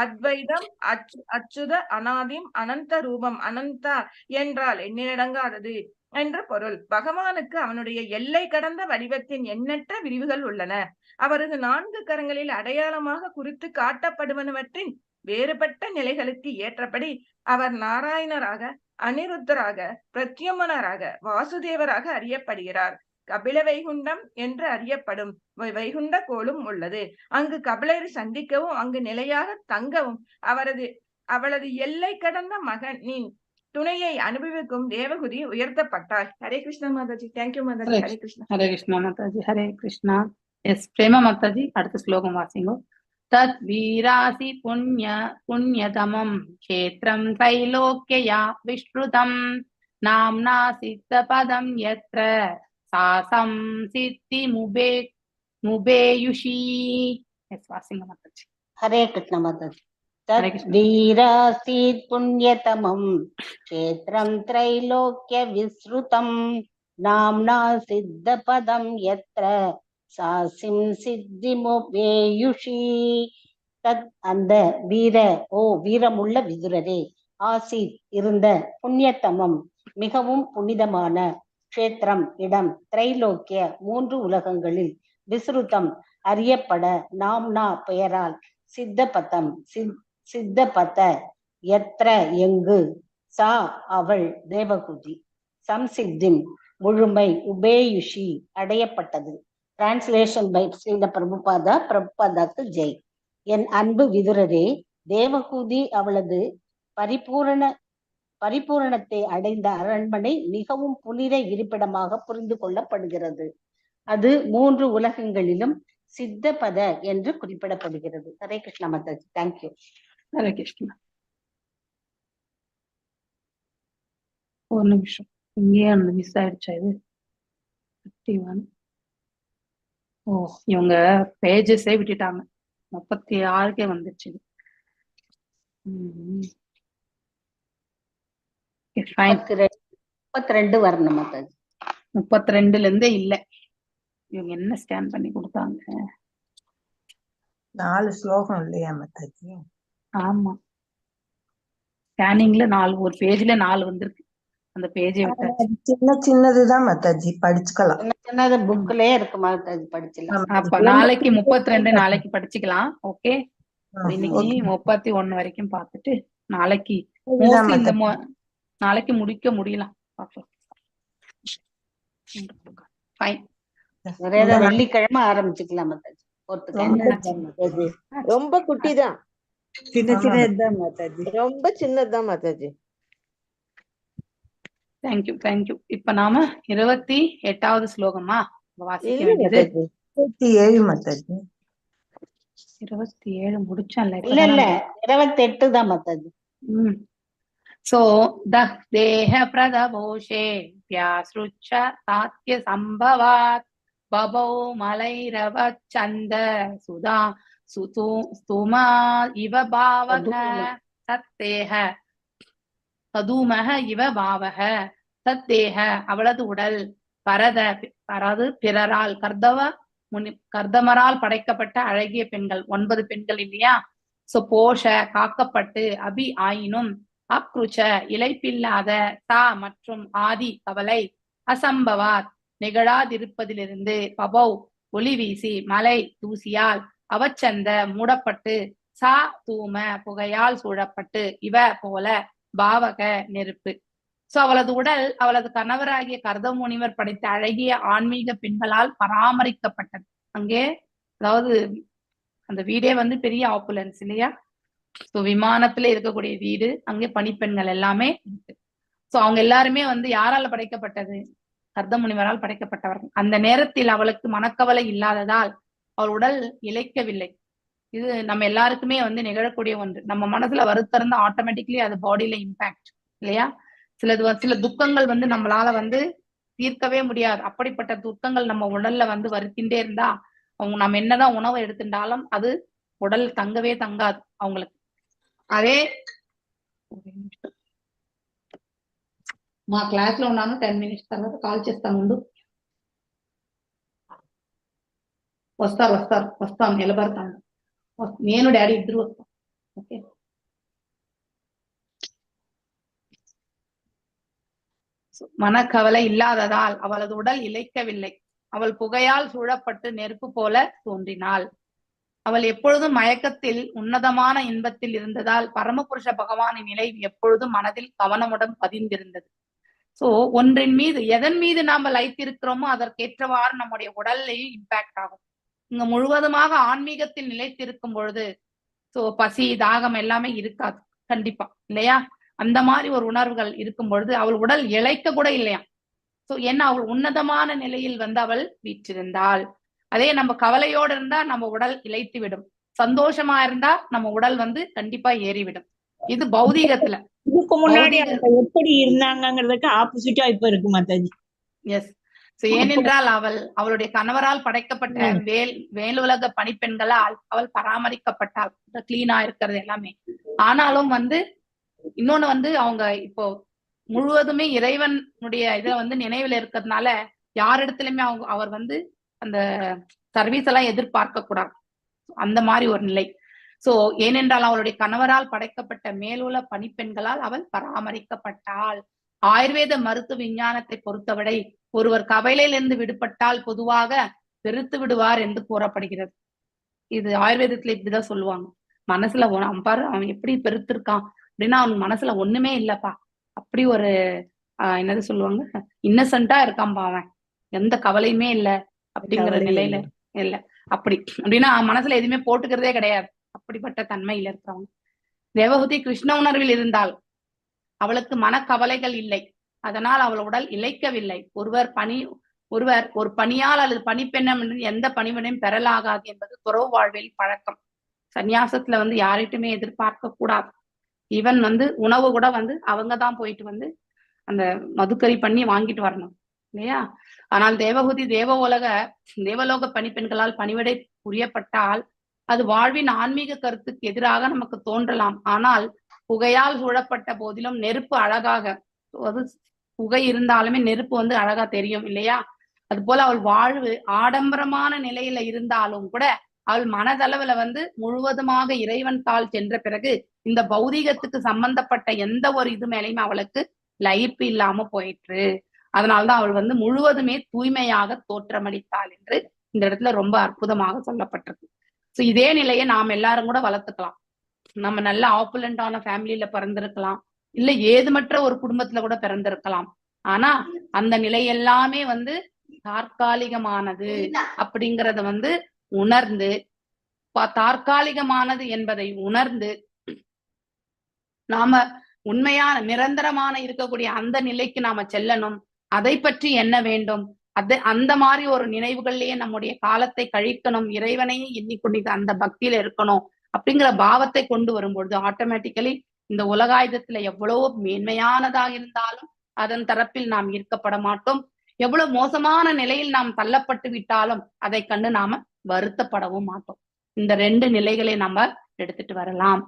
H: அத்வைதம் அச்சுத அனாதிம் அனந்த ரூபம் அனந்தா என்றால் எண்ணிலடங்காதது என்ற பொருள். பகவானுக்கு அவனுடைய எல்லை கடந்த வடிவத்தின் எண்ணற்ற விரிவுகள் உள்ளன. அவரது 4 கரங்களில் அடையாளமாக குறித்து காட்டப்படுவனவற்றின் வேறுபட்ட நிலைகளுக்கு ஏற்றபடி அவர் நாராயணராக, அனிருத்தராக, பிரத்யுமனராக, வாசுதேவராக அறியப்படுகிறார். கபில வைகுண்டம் என்று அறியப்படும் வைகுண்ட கோளும் உள்ளது. அங்கு கபிலரை சந்திக்கவும் அங்கு நிலையாக தங்கவும் அவளது எல்லை கடந்த மகனின் துணையை அனுபவிக்கும் தேவகுதி உயர்த்தப்பட்டாள். ஹரே கிருஷ்ணா மாதாஜி. தேங்க்யூ மாதாஜி. ஹரே கிருஷ்ணா.
C: ஹரே கிருஷ்ணா மாதாஜி. ஹரே கிருஷ்ணா. எஸ், பிரேமா மாதாஜி அடுத்த ஸ்லோகம் வாசிங்கோ. தத் வீராசி புண்ணியதமம் கஷேத்திரம் தைலோக்கியா விஸ்ருதம் நாம்னா சித்த பதம் யத்ர சாசம் சித்தி முபேயுஷி. வாசிங்க மாதாஜி.
B: ஹரே கிருஷ்ண மாதாஜி.
C: ஹரே
B: தத்
C: கிருஷ்ண.
B: வீராசீத் புண்ணியதமம் க்ஷேத்ரம் த்ரைலோக்ய விஸ்ருதம் நாம்னா சித்த பதம் யத்ர சாசிம் சித்திமுபேயுஷி. தத் அந்த வீரமுள்ள விதுரரே, ஆசீத் இருந்த, புண்ணியதமம் மிகவும் புனிதமான, க்ஷேத்திரம் இடம், திரைலோக்கிய மூன்று உலகங்களில், விஸ்ருதம் அறியப்பட, நாம்னா பெயரால், சித்தபதம் சித்தபத யத்ர எங்கு, சா அவள், தேவகுதி, சம்சித்தின் முழுமை, உபேயுஷி அடையப்பட்டது. டிரான்ஸ்லேஷன் பை ஸ்ரீல பிரபுபாதாக்கு ஜெய். என் அன்பு விதுரரே, தேவகூதி அவளது பரிபூரணத்தை அடைந்த அரண்மனை மிகவும் புனித இருப்பிடமாக புரிந்து கொள்ளப்படுகிறது. அது மூன்று உலகங்களிலும் சித்தபத என்று குறிப்பிடப்படுகிறது. ஹரே கிருஷ்ண மாதாஜி. தேங்க்யூ.
C: ஹரே கிருஷ்ணா. ஒரு நிமிஷம், இங்கேயே அந்த மிஸ் ஆயிடுச்சா இது? 51. ஓ, இவங்க பேஜஸே விட்டுட்டாங்க. 36க்கே வந்துருச்சு.
B: 32 வரணும் மாதாஜி.
C: 32ல இருந்தே இல்ல. இவங்க என்ன ஸ்கேன் பண்ணி கொடுத்தாங்க?
E: 4 ஸ்லோகம் இல்லையா மாதாஜி?
C: ஆமா, ஸ்கேனிங்ல 4, ஒரு பேஜ்ல 4 வந்திருக்கு. அந்த பேஜை விட்டாச்சு.
E: சின்னதுதான் மாதாஜி, படிச்சுக்கலாம்.
B: சின்னது புக்லயே இருக்கு மாதாஜி, படிச்சலாம்.
C: அப்ப நாளைக்கு 32 நாளைக்கு படிச்சுக்கலாம். ஓகே, இன்னைக்கு 31 வரைக்கும் பார்த்துட்டு நாளைக்கு நாளைக்கு முடிக்க முடியலாம்.
B: வெள்ளிக்கிழமை ஆரம்பிச்சுக்கலாம் மாதாஜி.
D: ரொம்ப குட்டிதான்,
B: சின்னதுதான் மாதாஜி,
D: ரொம்ப சின்னதுதான் மாதாஜி.
C: Thank you thank you. இப்ப நாம 28வது ஸ்லோகமா வாசிக்க வேண்டியது?
E: 27 மாதாஜி.
C: 27 முடிச்சோம்ல.
B: இல்ல 28 தான் மாதாஜி.
C: சோ தேஹ பிரதபோஷே வியாஸ்ருச்ச சாத்ய சம்பவாத் பபௌ மலைரவ சந்த சுதா சுதுமா இவ பாவக தத்தேஹ ததுமஹ இவ பாவக தத்தேஹ அவளது உடல் பிறரால் கர்தமரால் படைக்கப்பட்ட அழகிய பெண்கள் 9 பெண்கள் இல்லையா? சோ போஷ காக்கப்பட்டு, அபி ஆயினும், அக்ருச்ச இளைப்பில்லாத, தா மற்றும் ஆதி கவலை, அசம்பவாத் நிகழாதிருப்பதிலிருந்து, பபௌ ஒளி வீசி, மலை தூசியால், அவச்சந்த மூடப்பட்டு, சா தூம புகையால் சூழப்பட்டு, இவ போல பாவக நெருப்பு. சோ அவளது உடல் அவளது கணவராகிய கர்த முனிவர் படைத்த அழகிய ஆன்மீக பெண்களால் பராமரிக்கப்பட்டது. அங்கே அதாவது அந்த வீடே பெரிய ஆப்புலன்ஸ் இல்லையா? சோ விமானத்துல இருக்கக்கூடிய வீடு, அங்கே பணிப்பெண்கள் எல்லாமே இருக்கு. சோ அவங்க எல்லாருமே யாரால படைக்கப்பட்டது? கர்த முனிவரால் படைக்கப்பட்டவர்கள். அந்த நேரத்தில் அவளுக்கு மனக்கவலை இல்லாததால் அவள் உடல் இழைக்கவில்லை. இது நம்ம எல்லாருக்குமே நிகழக்கூடிய ஒன்று. நம்ம மனசுல வருத்தம் இருந்தா ஆட்டோமேட்டிக்லி அது பாடியில இம்பாக்ட் இல்லையா? சில துக்கங்கள் நம்மளால தீர்க்கவே முடியாது. அப்படிப்பட்ட துக்கங்கள் நம்ம உடல்ல வருத்தின்றே இருந்தா அவங்க நம்ம என்னதான் உணவை எடுத்துட்டாலும் அது உடல் தங்கவே தங்காது அவங்களுக்கு. அதே మా క్లాస్ లో ఉన్నాను 10 minutes తర్వాత కాల్ చేస్తాను ముందు. వస్తాను నిలబడతాను. నేను డాడీ ఇద్దరు వస్తాం. ఓకే, மனக்கவலை இல்லாததால் அவளது உடல் இழைக்கவில்லை. அவள் புகையால் சூழப்பட்டு நெருப்பு போல தோன்றினாள். அவள் எப்பொழுதும் மயக்கத்தில் உன்னதமான இன்பத்தில் இருந்ததால் பரமபுருஷ பகவானின் நிலை எப்பொழுதும் மனதில் கவனமுடன் பதிந்திருந்தது. சோ ஒன்றின் மீது எதன் மீது நாம லைத்திருக்கிறோமோ அதற்கேற்றவாறு நம்முடைய உடல்லையும் இம்பாக்ட் ஆகும். இங்க முழுவதுமாக ஆன்மீகத்தில் நிலைத்திருக்கும் பொழுது சோ பசி தாகம் எல்லாமே இருக்காது கண்டிப்பா இல்லையா? அந்த மாதிரி ஒரு உணர்வுகள் இருக்கும் பொழுது அவள் உடல் இழைக்க கூட இல்லையா? சோ ஏன்னா அவள் உன்னதமான நிலையில் அவள் வீற்றிருந்தாள். அதே நம்ம கவலையோடு இருந்தா நம்ம உடல் இழைத்து விடும். சந்தோஷமா இருந்தா நம்ம உடல் வந்து கண்டிப்பா ஏறிவிடும். இது பௌதீகத்துல.
I: இதுக்கு முன்னாடி அவங்க எப்படி இருந்தாங்கிறதுக்கு ஆப்போசிட்டா இப்ப இருக்கு மாதாஜி.
C: எஸ். ஏனென்றால் அவளுடைய கணவரால் படைக்கப்பட்ட மேலுலக பணிப்பெண்களால் அவள் பராமரிக்கப்பட்டாள், கிளீனா இருக்கிறது எல்லாமே. ஆனாலும் வந்து இன்னொன்னு வந்து அவங்க இப்போ முழுவதுமே இறைவனுடைய இதை வந்து நினைவுல இருக்கிறதுனால யாரிடத்துலயுமே அவர் வந்து அந்த சர்வீஸ் எல்லாம் எதிர்பார்க்க கூடாது, அந்த மாதிரி ஒரு நிலை. சோ ஏனென்றால் அவளுடைய கணவரால் படைக்கப்பட்ட மேலுல பணிப்பெண்களால் அவள் பராமரிக்கப்பட்டாள். ஆயுர்வேத மருத்துவ விஞ்ஞானத்தை பொறுத்தவரை ஒருவர் கவலையிலிருந்து விடுபட்டால் பொதுவாக பெருத்து விடுவார் என்று கூறப்படுகிறது. இது ஆயுர்வேதத்துல இப்படிதான் சொல்லுவாங்க. மனசுல பாரு அவன் எப்படி பெருத்திருக்கான் அப்படின்னா அவன் மனசுல ஒண்ணுமே இல்லப்பா, அப்படி ஒரு என்னது சொல்லுவாங்க, இன்னசென்ட்டா இருக்கான்பா, அவன் எந்த கவலையுமே இல்ல அப்படிங்கிற நிலையில இல்ல அப்படி அப்படின்னா மனசுல எதுவுமே போட்டுக்கிறதே கிடையாது, அப்படிப்பட்ட தன்மையில இருக்கிறவங்க. தேவஹூதி கிருஷ்ண உணர்வில் இருந்தால் அவளுக்கு மனக்கவலைகள் இல்லை, அதனால் அவள் உடல் இழைக்கவில்லை. ஒருவர் ஒரு பணியால் அல்லது பணிப்பெண்ணம் என்று எந்த பணிவினையும் பெறலாகாது என்பது துறவு வாழ்வில் பழக்கம். சன்னியாசத்துல வந்து யார்கிட்டுமே எதிர்பார்க்க கூடாது. ஈவன் வந்து உணவு கூட வந்து அவங்கதான் போயிட்டு வந்து அந்த மதுக்கறி பண்ணி வாங்கிட்டு வரணும் இல்லையா. ஆனால் தேவஹூதி தேவலோக பணிப்பெண்களால் பணிவிடை புரியப்பட்டால் அது வாழ்வின் ஆன்மீக கருத்துக்கு எதிராக நமக்கு தோன்றலாம். ஆனால் புகையால் சூழப்பட்ட போதிலும் நெருப்பு அழகாக, அது புகை இருந்தாலுமே நெருப்பு வந்து அழகா தெரியும் இல்லையா. அது போல அவள் வாழ்வு ஆடம்பரமான நிலையில இருந்தாலும் கூட அவள் மனதளவுல வந்து முழுவதுமாக இறைவன் தாள் சென்ற பிறகு இந்த பௌதீகத்துக்கு சம்பந்தப்பட்ட எந்த ஒரு இது மேலையும் அவளுக்கு லயிப்பு இல்லாம போயிற்று. அதனால்தான் அவள் வந்து முழுவதுமே தூய்மையாக தோற்றமளித்தாள் என்று இந்த இடத்துல ரொம்ப அற்புதமாக சொல்லப்பட்டிருக்கு. சோ இதே நிலையை நாம் எல்லாரும் கூட வளர்த்துக்கலாம். நம்ம நல்ல ஆப்புலண்டான ஃபேமிலியில பிறந்திருக்கலாம், இல்ல ஏதுமற்ற ஒரு குடும்பத்துல கூட பிறந்திருக்கலாம். ஆனா அந்த நிலை எல்லாமே வந்து தற்காலிகமானது அப்படிங்கறத வந்து உணர்ந்து, தற்காலிகமானது என்பதை உணர்ந்து நாம உண்மையான நிரந்தரமான இருக்கக்கூடிய அந்த நிலைக்கு நாம செல்லணும். அதை பற்றி என்ன வேண்டும், அந்த மாதிரி ஒரு நினைவுகள்லயே நம்முடைய காலத்தை கழிக்கணும், இறைவனையே எண்ணிக்கொண்டு அந்த பக்தியில இருக்கணும் அப்படிங்கிற பாவத்தை கொண்டு வரும்பொழுது ஆட்டோமேட்டிக்கலி இந்த உலகாயுதத்துல எவ்வளவு மேன்மையானதாக இருந்தாலும் அதன் தரப்பில் நாம் ஈர்க்கப்பட மாட்டோம். எவ்வளவு மோசமான நிலையில் நாம் தள்ளப்பட்டு விட்டாலும் அதை கண்டு நாம வருத்தப்படவும் மாட்டோம். இந்த ரெண்டு நிலைகளை நம்ம எடுத்துட்டு வரலாம்.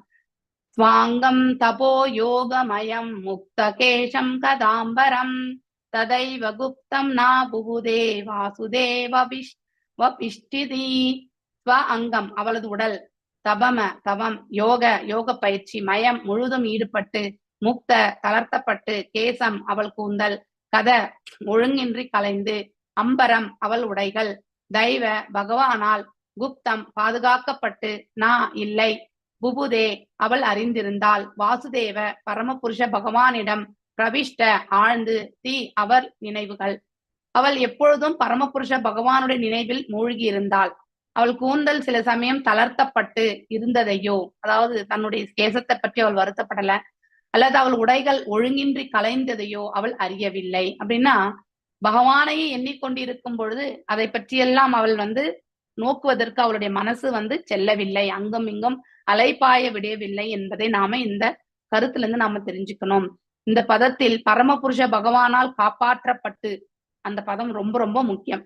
C: ஸ்வாங்கம் தபோ யோகமயம் முக்தகேஷம் கதாம்பரம் ததைவ குப்தம் நா புகுதே வாசுதேவபிஷ்டிதி. ஸ்வ அங்கம் அவளது உடல், தவம் யோக பயிற்சி, மயம் முழுதும் ஈடுபட்டு, முக்த தளர்த்தப்பட்டு, கேசம் அவள் கூந்தல், கத ஒழுங்கின்றி கலைந்து, அம்பரம் அவள் உடைகள், தெய்வ பகவானால், குப்தம் பாதுகாக்கப்பட்டு, நா இல்லை, புபுதே அவள் அறிந்திருந்தாள், வாசுதேவ பரமபுருஷ பகவானிடம் பிரவிஷ்ட ஆழ்ந்து, தி அவர் நினைவுகள். அவள் எப்பொழுதும் பரமபுருஷ பகவானுடைய நினைவில் மூழ்கி இருந்தாள். அவள் கூந்தல் சில சமயம் தளர்த்தப்பட்டு இருந்ததையோ, அதாவது தன்னுடைய கேசத்தை பற்றி அவள் வருத்தப்படல, அல்லது அவள் உடைகள் ஒழுங்கின்றி கலைந்ததையோ அவள் அறியவில்லை. அப்படின்னா பகவானையே எண்ணிக்கொண்டிருக்கும் பொழுது அதை பற்றியெல்லாம் அவள் வந்து நோக்குவதற்கு அவளுடைய மனசு வந்து செல்லவில்லை, அங்கும் இங்கும் அலைப்பாய விடவில்லை என்பதை நாம இந்த கருத்துல இருந்து நாம தெரிஞ்சுக்கணும். இந்த பதத்தில் பரமபுருஷ பகவானால் காப்பாற்றப்பட்டு, அந்த பதம் ரொம்ப ரொம்ப முக்கியம்.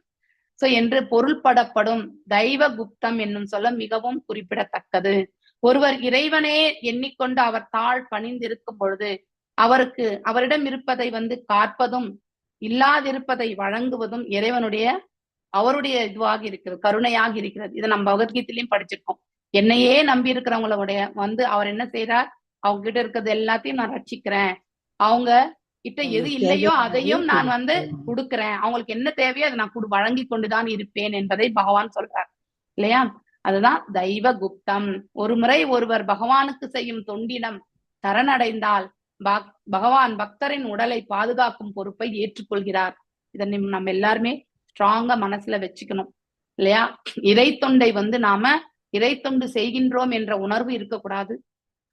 C: சோ என்று பொருள்படப்படும் தெய்வ குப்தம் என்னும் சொல்ல மிகவும் குறிப்பிடத்தக்கது. ஒருவர் இறைவனே எண்ணிக்கொண்டு அவர் தாழ் பணிந்திருக்கும் பொழுது அவரிடம் இருப்பதை வந்து காப்பதும் இல்லாதிருப்பதை வழங்குவதும் இறைவனுடைய அவருடைய இதுவாக இருக்கிறது, கருணையாக இருக்கிறது. இதை நம்ம பகவத்கீதையிலையும் படிச்சிருக்கோம். என்னையே நம்பி இருக்கிறவங்களுடைய வந்து அவர் என்ன செய்யறார், அவங்க கிட்ட இருக்கிறது எல்லாத்தையும் நான் ரட்சிக்கிறேன், அவங்க கிட்ட எது இல்லையோ அதையும் நான் வந்து கொடுக்கிறேன், அவங்களுக்கு என்ன தேவையோ அதை நான் வழங்கி கொண்டுதான் இருப்பேன் என்பதை பகவான் சொல்றார் இல்லையா. அதுதான் தெய்வ குப்தம். ஒரு முறை ஒருவர் பகவானுக்கு செய்யும் தொண்டிடம் சரணடைந்தால் பகவான் பக்தரின் உடலை பாதுகாக்கும் பொறுப்பை ஏற்றுக்கொள்கிறார். இதை நம்ம எல்லாருமே ஸ்ட்ராங்கா மனசுல வச்சுக்கணும் இல்லையா. இறை தொண்டை வந்து நாம இறை தொண்டு செய்கின்றோம் என்ற உணர்வு இருக்கக்கூடாது.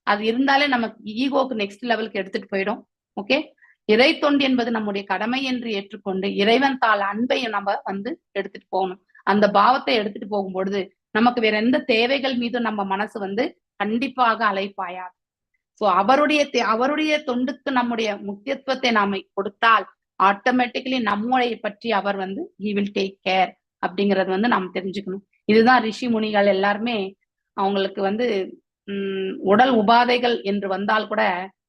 C: அது இருந்தாலே நமக்கு ஈகோக்கு நெக்ஸ்ட் லெவலுக்கு எடுத்துட்டு போயிடும். ஓகே, இறை தொண்டு என்பது நம்முடைய கடமை என்று ஏற்றுக்கொண்டு இறைவன் தாள் அன்பை நம்ம வந்து எடுத்துட்டு போகணும். அந்த பாவத்தை எடுத்துட்டு போகும்பொழுது நமக்கு வேற எந்த தேவைகள் மீதும் நம்ம மனசு வந்து கண்டிப்பாக அலைப்பாயாது. சோ அவருடைய தொண்டுக்கு நம்முடைய முக்கியத்துவத்தை நாம கொடுத்தால் ஆட்டோமேட்டிக்கலி நம்மளை பற்றி அவர் வந்து he will take care அப்படிங்கறது வந்து நாம் தெரிஞ்சுக்கணும். இதுதான் ரிஷி முனிகள் எல்லாருமே அவங்களுக்கு வந்து உடல் உபாதைகள் என்று வந்தால் கூட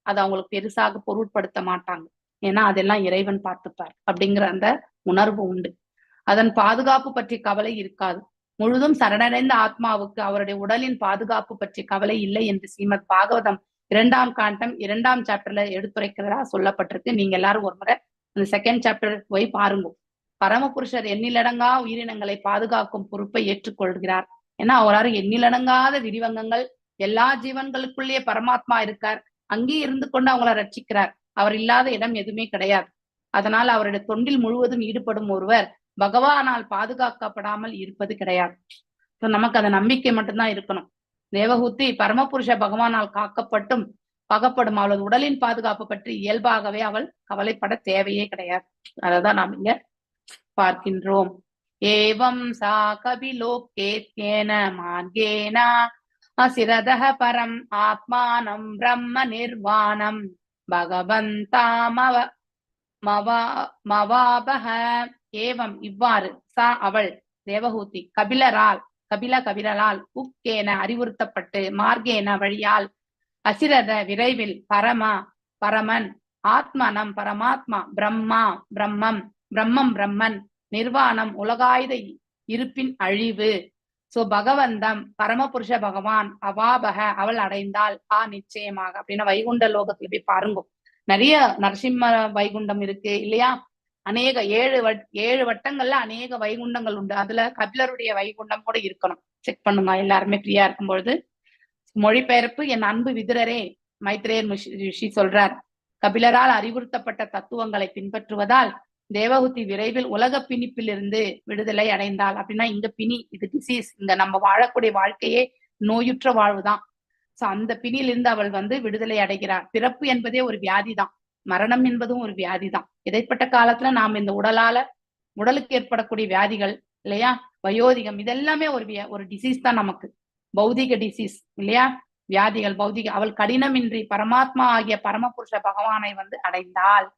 C: அதை அவங்களுக்கு பெருசாக பொருட்படுத்த மாட்டாங்க. ஏன்னா அதெல்லாம் இறைவன் பார்த்துப்பார் அப்படிங்கிற அந்த உணர்வு உண்டு. அதன் பாதுகாப்பு பற்றி கவலை இருக்காது. முழுதும் சரணடைந்த ஆத்மாவுக்கு அவருடைய உடலின் பாதுகாப்பு பற்றி கவலை இல்லை என்று ஸ்ரீமத் பாகவதம் 2ஆம் காண்டம் 2ஆம் சாப்டர்ல எடுத்துரைக்கிறதா சொல்லப்பட்டிருக்கு. நீங்க எல்லாரும் ஒரு முறை அந்த 2nd சாப்டர் போய் பாருங்க. பரமபுருஷர் எண்ணிலடங்கா உயிரினங்களை பாதுகாக்கும் பொறுப்பை ஏற்றுக்கொள்கிறார். ஏன்னா அவராறு எண்ணிலடங்காத விரிவங்கங்கள் எல்லா ஜீவன்களுக்குள்ளேயே பரமாத்மா இருக்கார். அங்கேயே இருந்து கொண்டு அவங்கள ரட்சிக்கிறார். அவர் இல்லாத இடம் எதுவுமே கிடையாது. அதனால் அவருடைய தொண்டில் முழுவதும் ஈடுபடும் ஒருவர் பகவானால் பாதுகாக்கப்படாமல் இருப்பது கிடையாது. நமக்கு அந்த நம்பிக்கை மட்டும்தான் இருக்கணும். தேவஹூதி பரமபுருஷ பகவானால் காக்கப்படும் அவளது உடலின் பாதுகாப்பு பற்றி இயல்பாகவே அவள் கவலைப்பட தேவையே கிடையாது. அததான் நாம் இங்க பார்க்கின்றோம். ஏவம் சா கபிலோகேத்யேன மார்கேன அசிரதஹ பரம் ஆத்மானம் பிரம்ம நிர்வாணம் பகவந்தாமவாபஹ. ஏவம் இவ்வாறு சா அவள் தேவஹூதி கபிலரால் உக்கேன அறிவுறுத்தப்பட்டு மார்கேன வழியால் அசிரத விரைவில் பரமன் ஆத்மனம் பரமாத்மா பிரம்மன் நிர்வாணம் உலகாயுத இருப்பின் அழிவு. சோ பகவந்தம் பரமபுருஷ பகவான் அவாபக அவள் அடைந்தாள் நிச்சயமாக. அப்படின்னா வைகுண்ட லோகத்துல போய் பாருங்க, நிறைய நரசிம்ம வைகுண்டம் இருக்கு இல்லையா? அநேக 7 வட்டங்கள்ல அநேக வைகுண்டங்கள் உண்டு. அதுல கபிலருடைய வைகுண்டம் கூட இருக்கணும். செக் பண்ணுங்க எல்லாருமே ஃப்ரீயா இருக்கும் பொழுது. மொழிபெயர்ப்பு என் அன்பு விதுரரே, மைத்ரேயர் ரிஷி சொல்றார், கபிலரால் அறிவுறுத்தப்பட்ட தத்துவங்களை பின்பற்றுவதால் தேவஹூதி விரைவில் உலக பிணிப்பிலிருந்து விடுதலை அடைந்தாள். அப்படின்னா இங்க பிணி, இது டிசீஸ், இங்க நம்ம வாழக்கூடிய வாழ்க்கையே நோயுற்ற வாழ்வுதான். சோ அந்த பிணியிலிருந்து அவள் வந்து விடுதலை அடைகிறார். பிறப்பு என்பதே ஒரு வியாதி தான், மரணம் என்பதும் ஒரு வியாதி தான். இடைப்பட்ட காலத்துல நாம் இந்த உடலுக்கு ஏற்படக்கூடிய வியாதிகள் இல்லையா, வயோதிகம், இதெல்லாமே ஒரு டிசீஸ் தான் நமக்கு, பௌதிக டிசீஸ் இல்லையா, வியாதிகள் பௌதிக. அவள் கடினமின்றி பரமாத்மா ஆகிய பரமபுருஷ பகவானை வந்து அடைந்தாள்.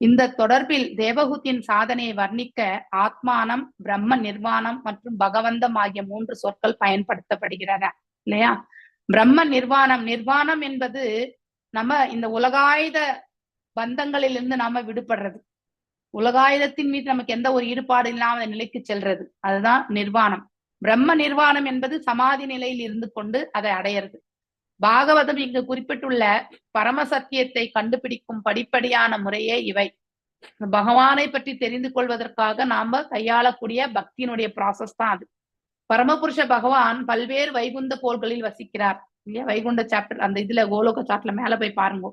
C: இந்த தொடர்பில் தேவஹூதியின் சாதனையை வர்ணிக்க ஆத்மானம், பிரம்ம நிர்வாணம் மற்றும் பகவந்தம் ஆகிய 3 சொற்கள் பயன்படுத்தப்படுகிறன இல்லையா? பிரம்ம நிர்வாணம் என்பது நம்ம இந்த உலகாயுத பந்தங்களிலிருந்து நாம விடுபடுறது, உலகாயுதத்தின் மீது நமக்கு எந்த ஒரு ஈடுபாடு இல்லாத நிலைக்கு செல்றது, அதுதான் நிர்வாணம். பிரம்ம நிர்வாணம் என்பது சமாதி நிலையில் இருந்து கொண்டு அதை அடையிறது. பாகவதம் இங்கு குறிப்பிட்டுள்ள பரம சத்தியத்தை கண்டுபிடிக்கும் படிப்படியான முறையே இவை. பகவானை பற்றி தெரிந்து கொள்வதற்காக நாம கையாளக்கூடிய பக்தியினுடைய ப்ராசஸ் தான் அது. பரமபுருஷ பகவான் பல்வேறு வைகுந்த கோள்களில் வசிக்கிறார் இல்லையா? வைகுண்ட சாப்டர் அந்த இதுல கோலோக சாப்டர்ல மேல போய் பாருங்க.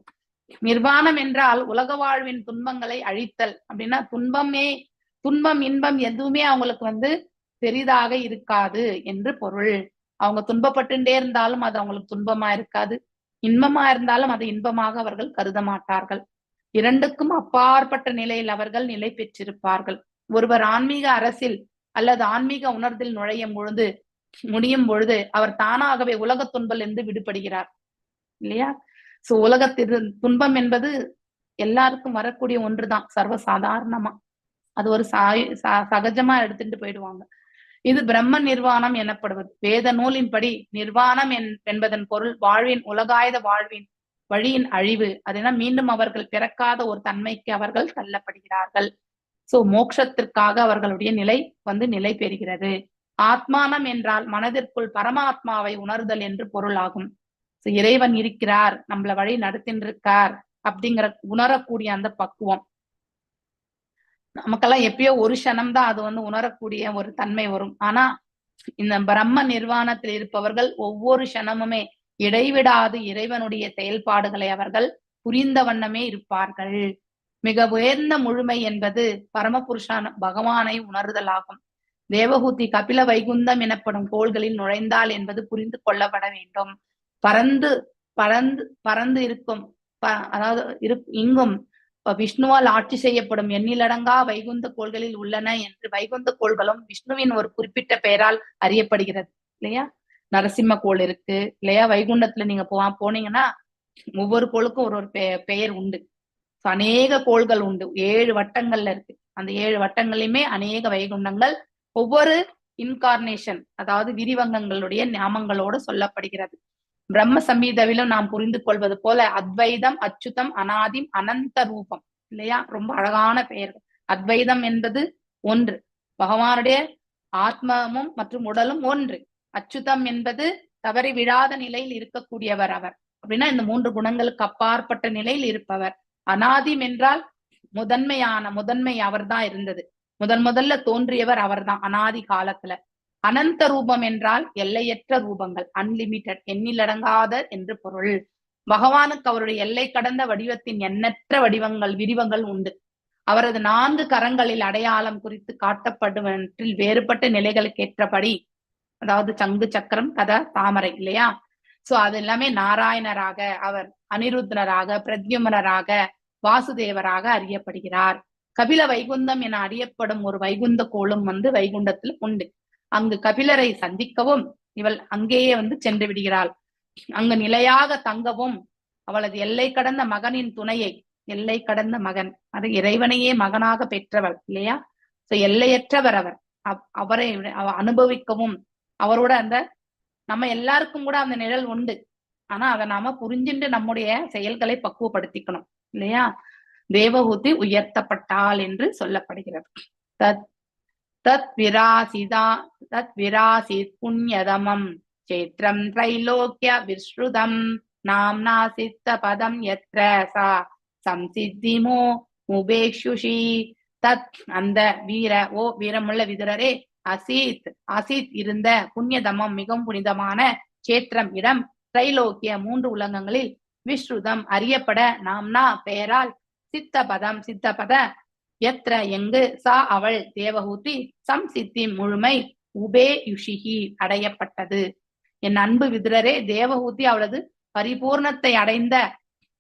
C: நிர்வாணம் என்றால் உலக வாழ்வின் துன்பங்களை அழித்தல். அப்படின்னா துன்பம் இன்பம் எதுவுமே அவங்களுக்கு வந்து பெரிதாக இருக்காது என்று பொருள். அவங்க துன்பப்பட்டுட்டே இருந்தாலும் அது அவங்களுக்கு துன்பமா இருக்காது, இன்பமா இருந்தாலும் அதை இன்பமாக அவர்கள் கருத மாட்டார்கள். இரண்டுக்கும் அப்பாற்பட்ட நிலையில் அவர்கள் நிலை பெற்றிருப்பார்கள். ஒருவர் ஆன்மீக அரசில் அல்லது ஆன்மீக உணர்வில் முடியும் பொழுது அவர் தானாகவே உலக துன்பலிருந்து விடுபடுகிறார் இல்லையா? சோ உலகத்திற்கு துன்பம் என்பது எல்லாருக்கும் வரக்கூடிய ஒன்றுதான், சர்வசாதாரணமா. அது ஒரு சகஜமா எடுத்துட்டு போயிடுவாங்க. இது பிரம்ம நிர்வாணம் எனப்படுவது. வேத நூலின்படி நிர்வாணம் என்பதன் பொருள் வாழ்வின் உலகாயுத வாழ்வின் வழியின் அழிவு. அதனால் மீண்டும் அவர்கள் பிறக்காத ஒரு தன்மைக்கு அவர்கள் தள்ளப்படுகிறார்கள். சோ மோட்சத்திற்காக அவர்களுடைய நிலை பெறுகிறது. ஆத்மானம் என்றால் மனதிற்குள் பரமாத்மாவை உணர்தல் என்று பொருள் ஆகும். இறைவன் இருக்கிறார், நம்மள வழி நடத்தின்றிருக்கார் அப்படிங்கிற உணரக்கூடிய அந்த பக்குவம் நமக்கெல்லாம் எப்பயோ ஒரு க்ஷணம் தான் அது வந்து உணரக்கூடிய ஒரு தன்மை வரும். ஆனா இந்த பிரம்ம நிர்வாணத்தில் இருப்பவர்கள் ஒவ்வொரு க்ஷணமுமே இடைவிடாது இறைவனுடைய செயல்பாடுகளை அவர்கள் புரிந்த வண்ணமே இருப்பார்கள். மிக உயர்ந்த முழுமை என்பது பரமபுருஷான பகவானை உணர்தலாகும். தேவஹூதி கபில வைகுந்தம் எனப்படும் கோள்களில் நுழைந்தாள் என்பது புரிந்து கொள்ளப்பட வேண்டும். பறந்து இருக்கும் அதாவது இங்கும் விஷ்ணுவால் ஆட்சி செய்யப்படும் எண்ணிலடங்கா வைகுந்த கோள்களில் உள்ளன என்று வைகுந்த கோள்களும் விஷ்ணுவின் ஒரு குறிப்பிட்ட பெயரால் அறியப்படுகிறது இல்லையா? நரசிம்ம கோள் இருக்கு இல்லையா? வைகுண்டத்துல நீங்க போனீங்கன்னா ஒவ்வொரு கோளுக்கும் ஒரு பெயர் உண்டு. அநேக கோள்கள் உண்டு, 7 வட்டங்கள்ல இருக்கு. அந்த 7 வட்டங்கள்லயுமே அநேக வைகுண்டங்கள் ஒவ்வொரு இன்கார்னேஷன், அதாவது விரிவங்கங்களுடைய நாமங்களோடு சொல்லப்படுகிறது. பிரம்ம சம்ஹிதாவிலும் நாம் புரிந்து கொள்வது போல அத்வைதம், அச்சுதம், அனாதிம், அனந்த ரூபம் இல்லையா? ரொம்ப அழகான பெயர்கள். அத்வைதம் என்பது ஒன்று, பகவானுடைய ஆத்மாவும் மற்றும் உடலும் ஒன்று. அச்சுதம் என்பது தவறி விழாத நிலையில் இருக்கக்கூடியவர் அவர், அப்படின்னா இந்த 3 குணங்களுக்கு அப்பாற்பட்ட நிலையில் இருப்பவர். அனாதிம் என்றால் முதன்மை அவர்தான் இருந்தது, முதல்ல தோன்றியவர் அவர்தான் அனாதி காலத்துல. அனந்த ரூபம் என்றால் எல்லையற்ற ரூபங்கள், அன்லிமிட்டெட், எண்ணிலடங்காத என்று பொருள். பகவானுக்கு அவருடைய எல்லை கடந்த வடிவத்தின் எண்ணற்ற விரிவங்கள் உண்டு. அவரது 4 கரங்களில் அடையாளம் குறித்து காட்டப்படுவற்றில் வேறுபட்ட நிலைகளுக்கு ஏற்றபடி, அதாவது சங்கு, சக்கரம், கதா, தாமரை இல்லையா? சோ அது எல்லாமே நாராயணராக, அவர் அனிருத்தராக, பிரத்யுமனராக, வாசுதேவராக அறியப்படுகிறார். கபில வைகுந்தம் என அறியப்படும் ஒரு வைகுந்த கோளும் வைகுண்டத்தில் உண்டு. அங்கு கபிலரை சந்திக்கவும் இவள் அங்கேயே சென்று விடுகிறாள். அங்கு நிலையாக தங்கவும் அவளது எல்லை கடந்த மகனின் துணையை, எல்லை கடந்த மகன், அது இறைவனையே மகனாக பெற்றவள் இல்லையா? சோ எல்லையற்றவர் அவர், அவரை அனுபவிக்கவும் அவரோட நம்ம எல்லாருக்கும் கூட அந்த நிழல் உண்டு. ஆனா அதை நாம புரிஞ்சுட்டு நம்முடைய செயல்களை பக்குவப்படுத்திக்கணும் இல்லையா? தேவஹூதி உயர்த்தப்பட்டாள் என்று சொல்லப்படுகிறது. தத் விராசித் புண்ணியதமம் சேத்ரம் த்ரைலோக்ய விஸ்ருதம் நாம்னா சித்த பதம் யத்ர சா சம்சித்திமோ முபேக்ஷுஷி. தத் அந்த வீரமுள்ள விதுரரே, அசீத் இருந்த, புண்ணியதமம் மிகவும் புனிதமான, சேத்திரம் இடம், திரைலோக்கிய 3 உலகங்களில், விஸ்ருதம் அறியப்பட, நாம்னா பெயரால், சித்தபத யத்ர எங்கு, சா அவள், தேவஹூதி, சம்சித்தி முழுமை, உபே யுஷிகி அடையப்பட்டது. என் அன்பு விதுரரே, தேவஹூதி அவளது பரிபூர்ணத்தை அடைந்த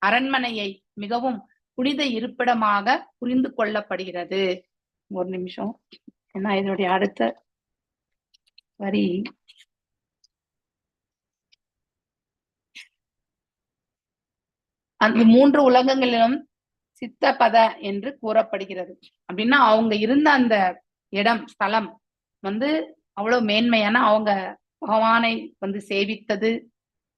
C: அரண்மனையை மிகவும் புனித இருப்பிடமாக புரிந்து கொள்ளப்படுகிறது. ஒரு நிமிஷம், ஏன்னா இதனுடைய அடுத்த வரி அந்த 3 உலகங்களிலும் சித்தபத என்று கூறப்படுகிறது. அப்படின்னா அவங்க இருந்த அந்த இடம், ஸ்தலம் அவ்வளவு மேன்மையான, அவங்க பகவானை சேவித்தது,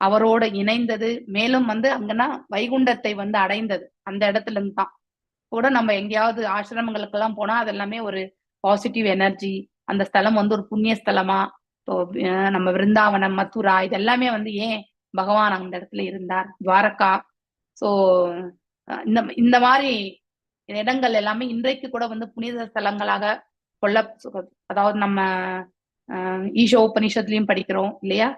C: அவரோட இணைந்தது, மேலும் அங்கன்னா வைகுண்டத்தை அடைந்தது அந்த இடத்துல இருந்து தான். கூட நம்ம எங்கேயாவது ஆசிரமங்களுக்கு எல்லாம் போனா அதெல்லாமே ஒரு பாசிட்டிவ் எனர்ஜி, அந்த ஸ்தலம் ஒரு புண்ணிய ஸ்தலமா. நம்ம விருந்தாவனம், மதுரா, இதெல்லாமே ஏன் பகவான் அந்த இடத்துல இருந்தார், துவாரகா. சோ இந்த மாதிரி இடங்கள் எல்லாமே இன்றைக்கு கூட புனித ஸ்தலங்களாக அதாவது நம்ம ஈஷோ உபனிஷத்துலயும் படிக்கிறோம் இல்லையா?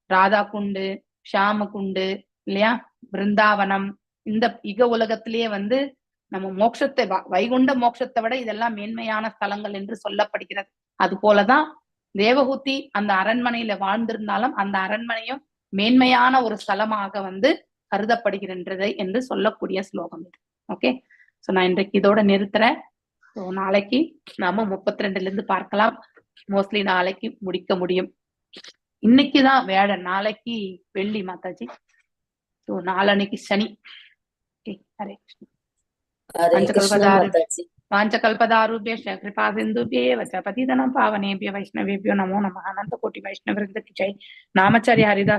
C: ராதா குண்டு, ஷாம குண்டு இல்லையா, பிருந்தாவனம், இந்த இக உலகத்திலேயே நம்ம மோட்சத்தை, வைகுண்ட மோட்சத்தை விட இதெல்லாம் மேன்மையான ஸ்தலங்கள் என்று சொல்லப்படுகிறது. அது போலதான் தேவஹூதி அந்த அரண்மனையில வாழ்ந்திருந்தாலும் அந்த அரண்மனையும் மேன்மையான ஒரு ஸ்தலமாக கருதப்படுகின்றது என்று சொல்லக்கூடிய ஸ்லோகம் இது. ஓகே, சோ நான் இன்றைக்கு இதோட நிறுத்துறேன். ஸோ நாளைக்கு நாம 32 இருந்து பார்க்கலாம். மோஸ்ட்லி நாளைக்கு முடிக்க முடியும். இன்னைக்குதான் வேடன், நாளைக்கு வெள்ளி மாதாஜி. ஸோ நாளன்னைக்கு சனி. ஓகே, ஹரே கிருஷ்ணா. वाञ्छकल्पदारुभ्यश्च कृपा सिन्धुभ्येव च पतितनं पावनेभ्य वैष्णवेभ्यो नमो नमः। अनंत कोटि वैष्णव वृंद की जय। नामचर्य हरिदास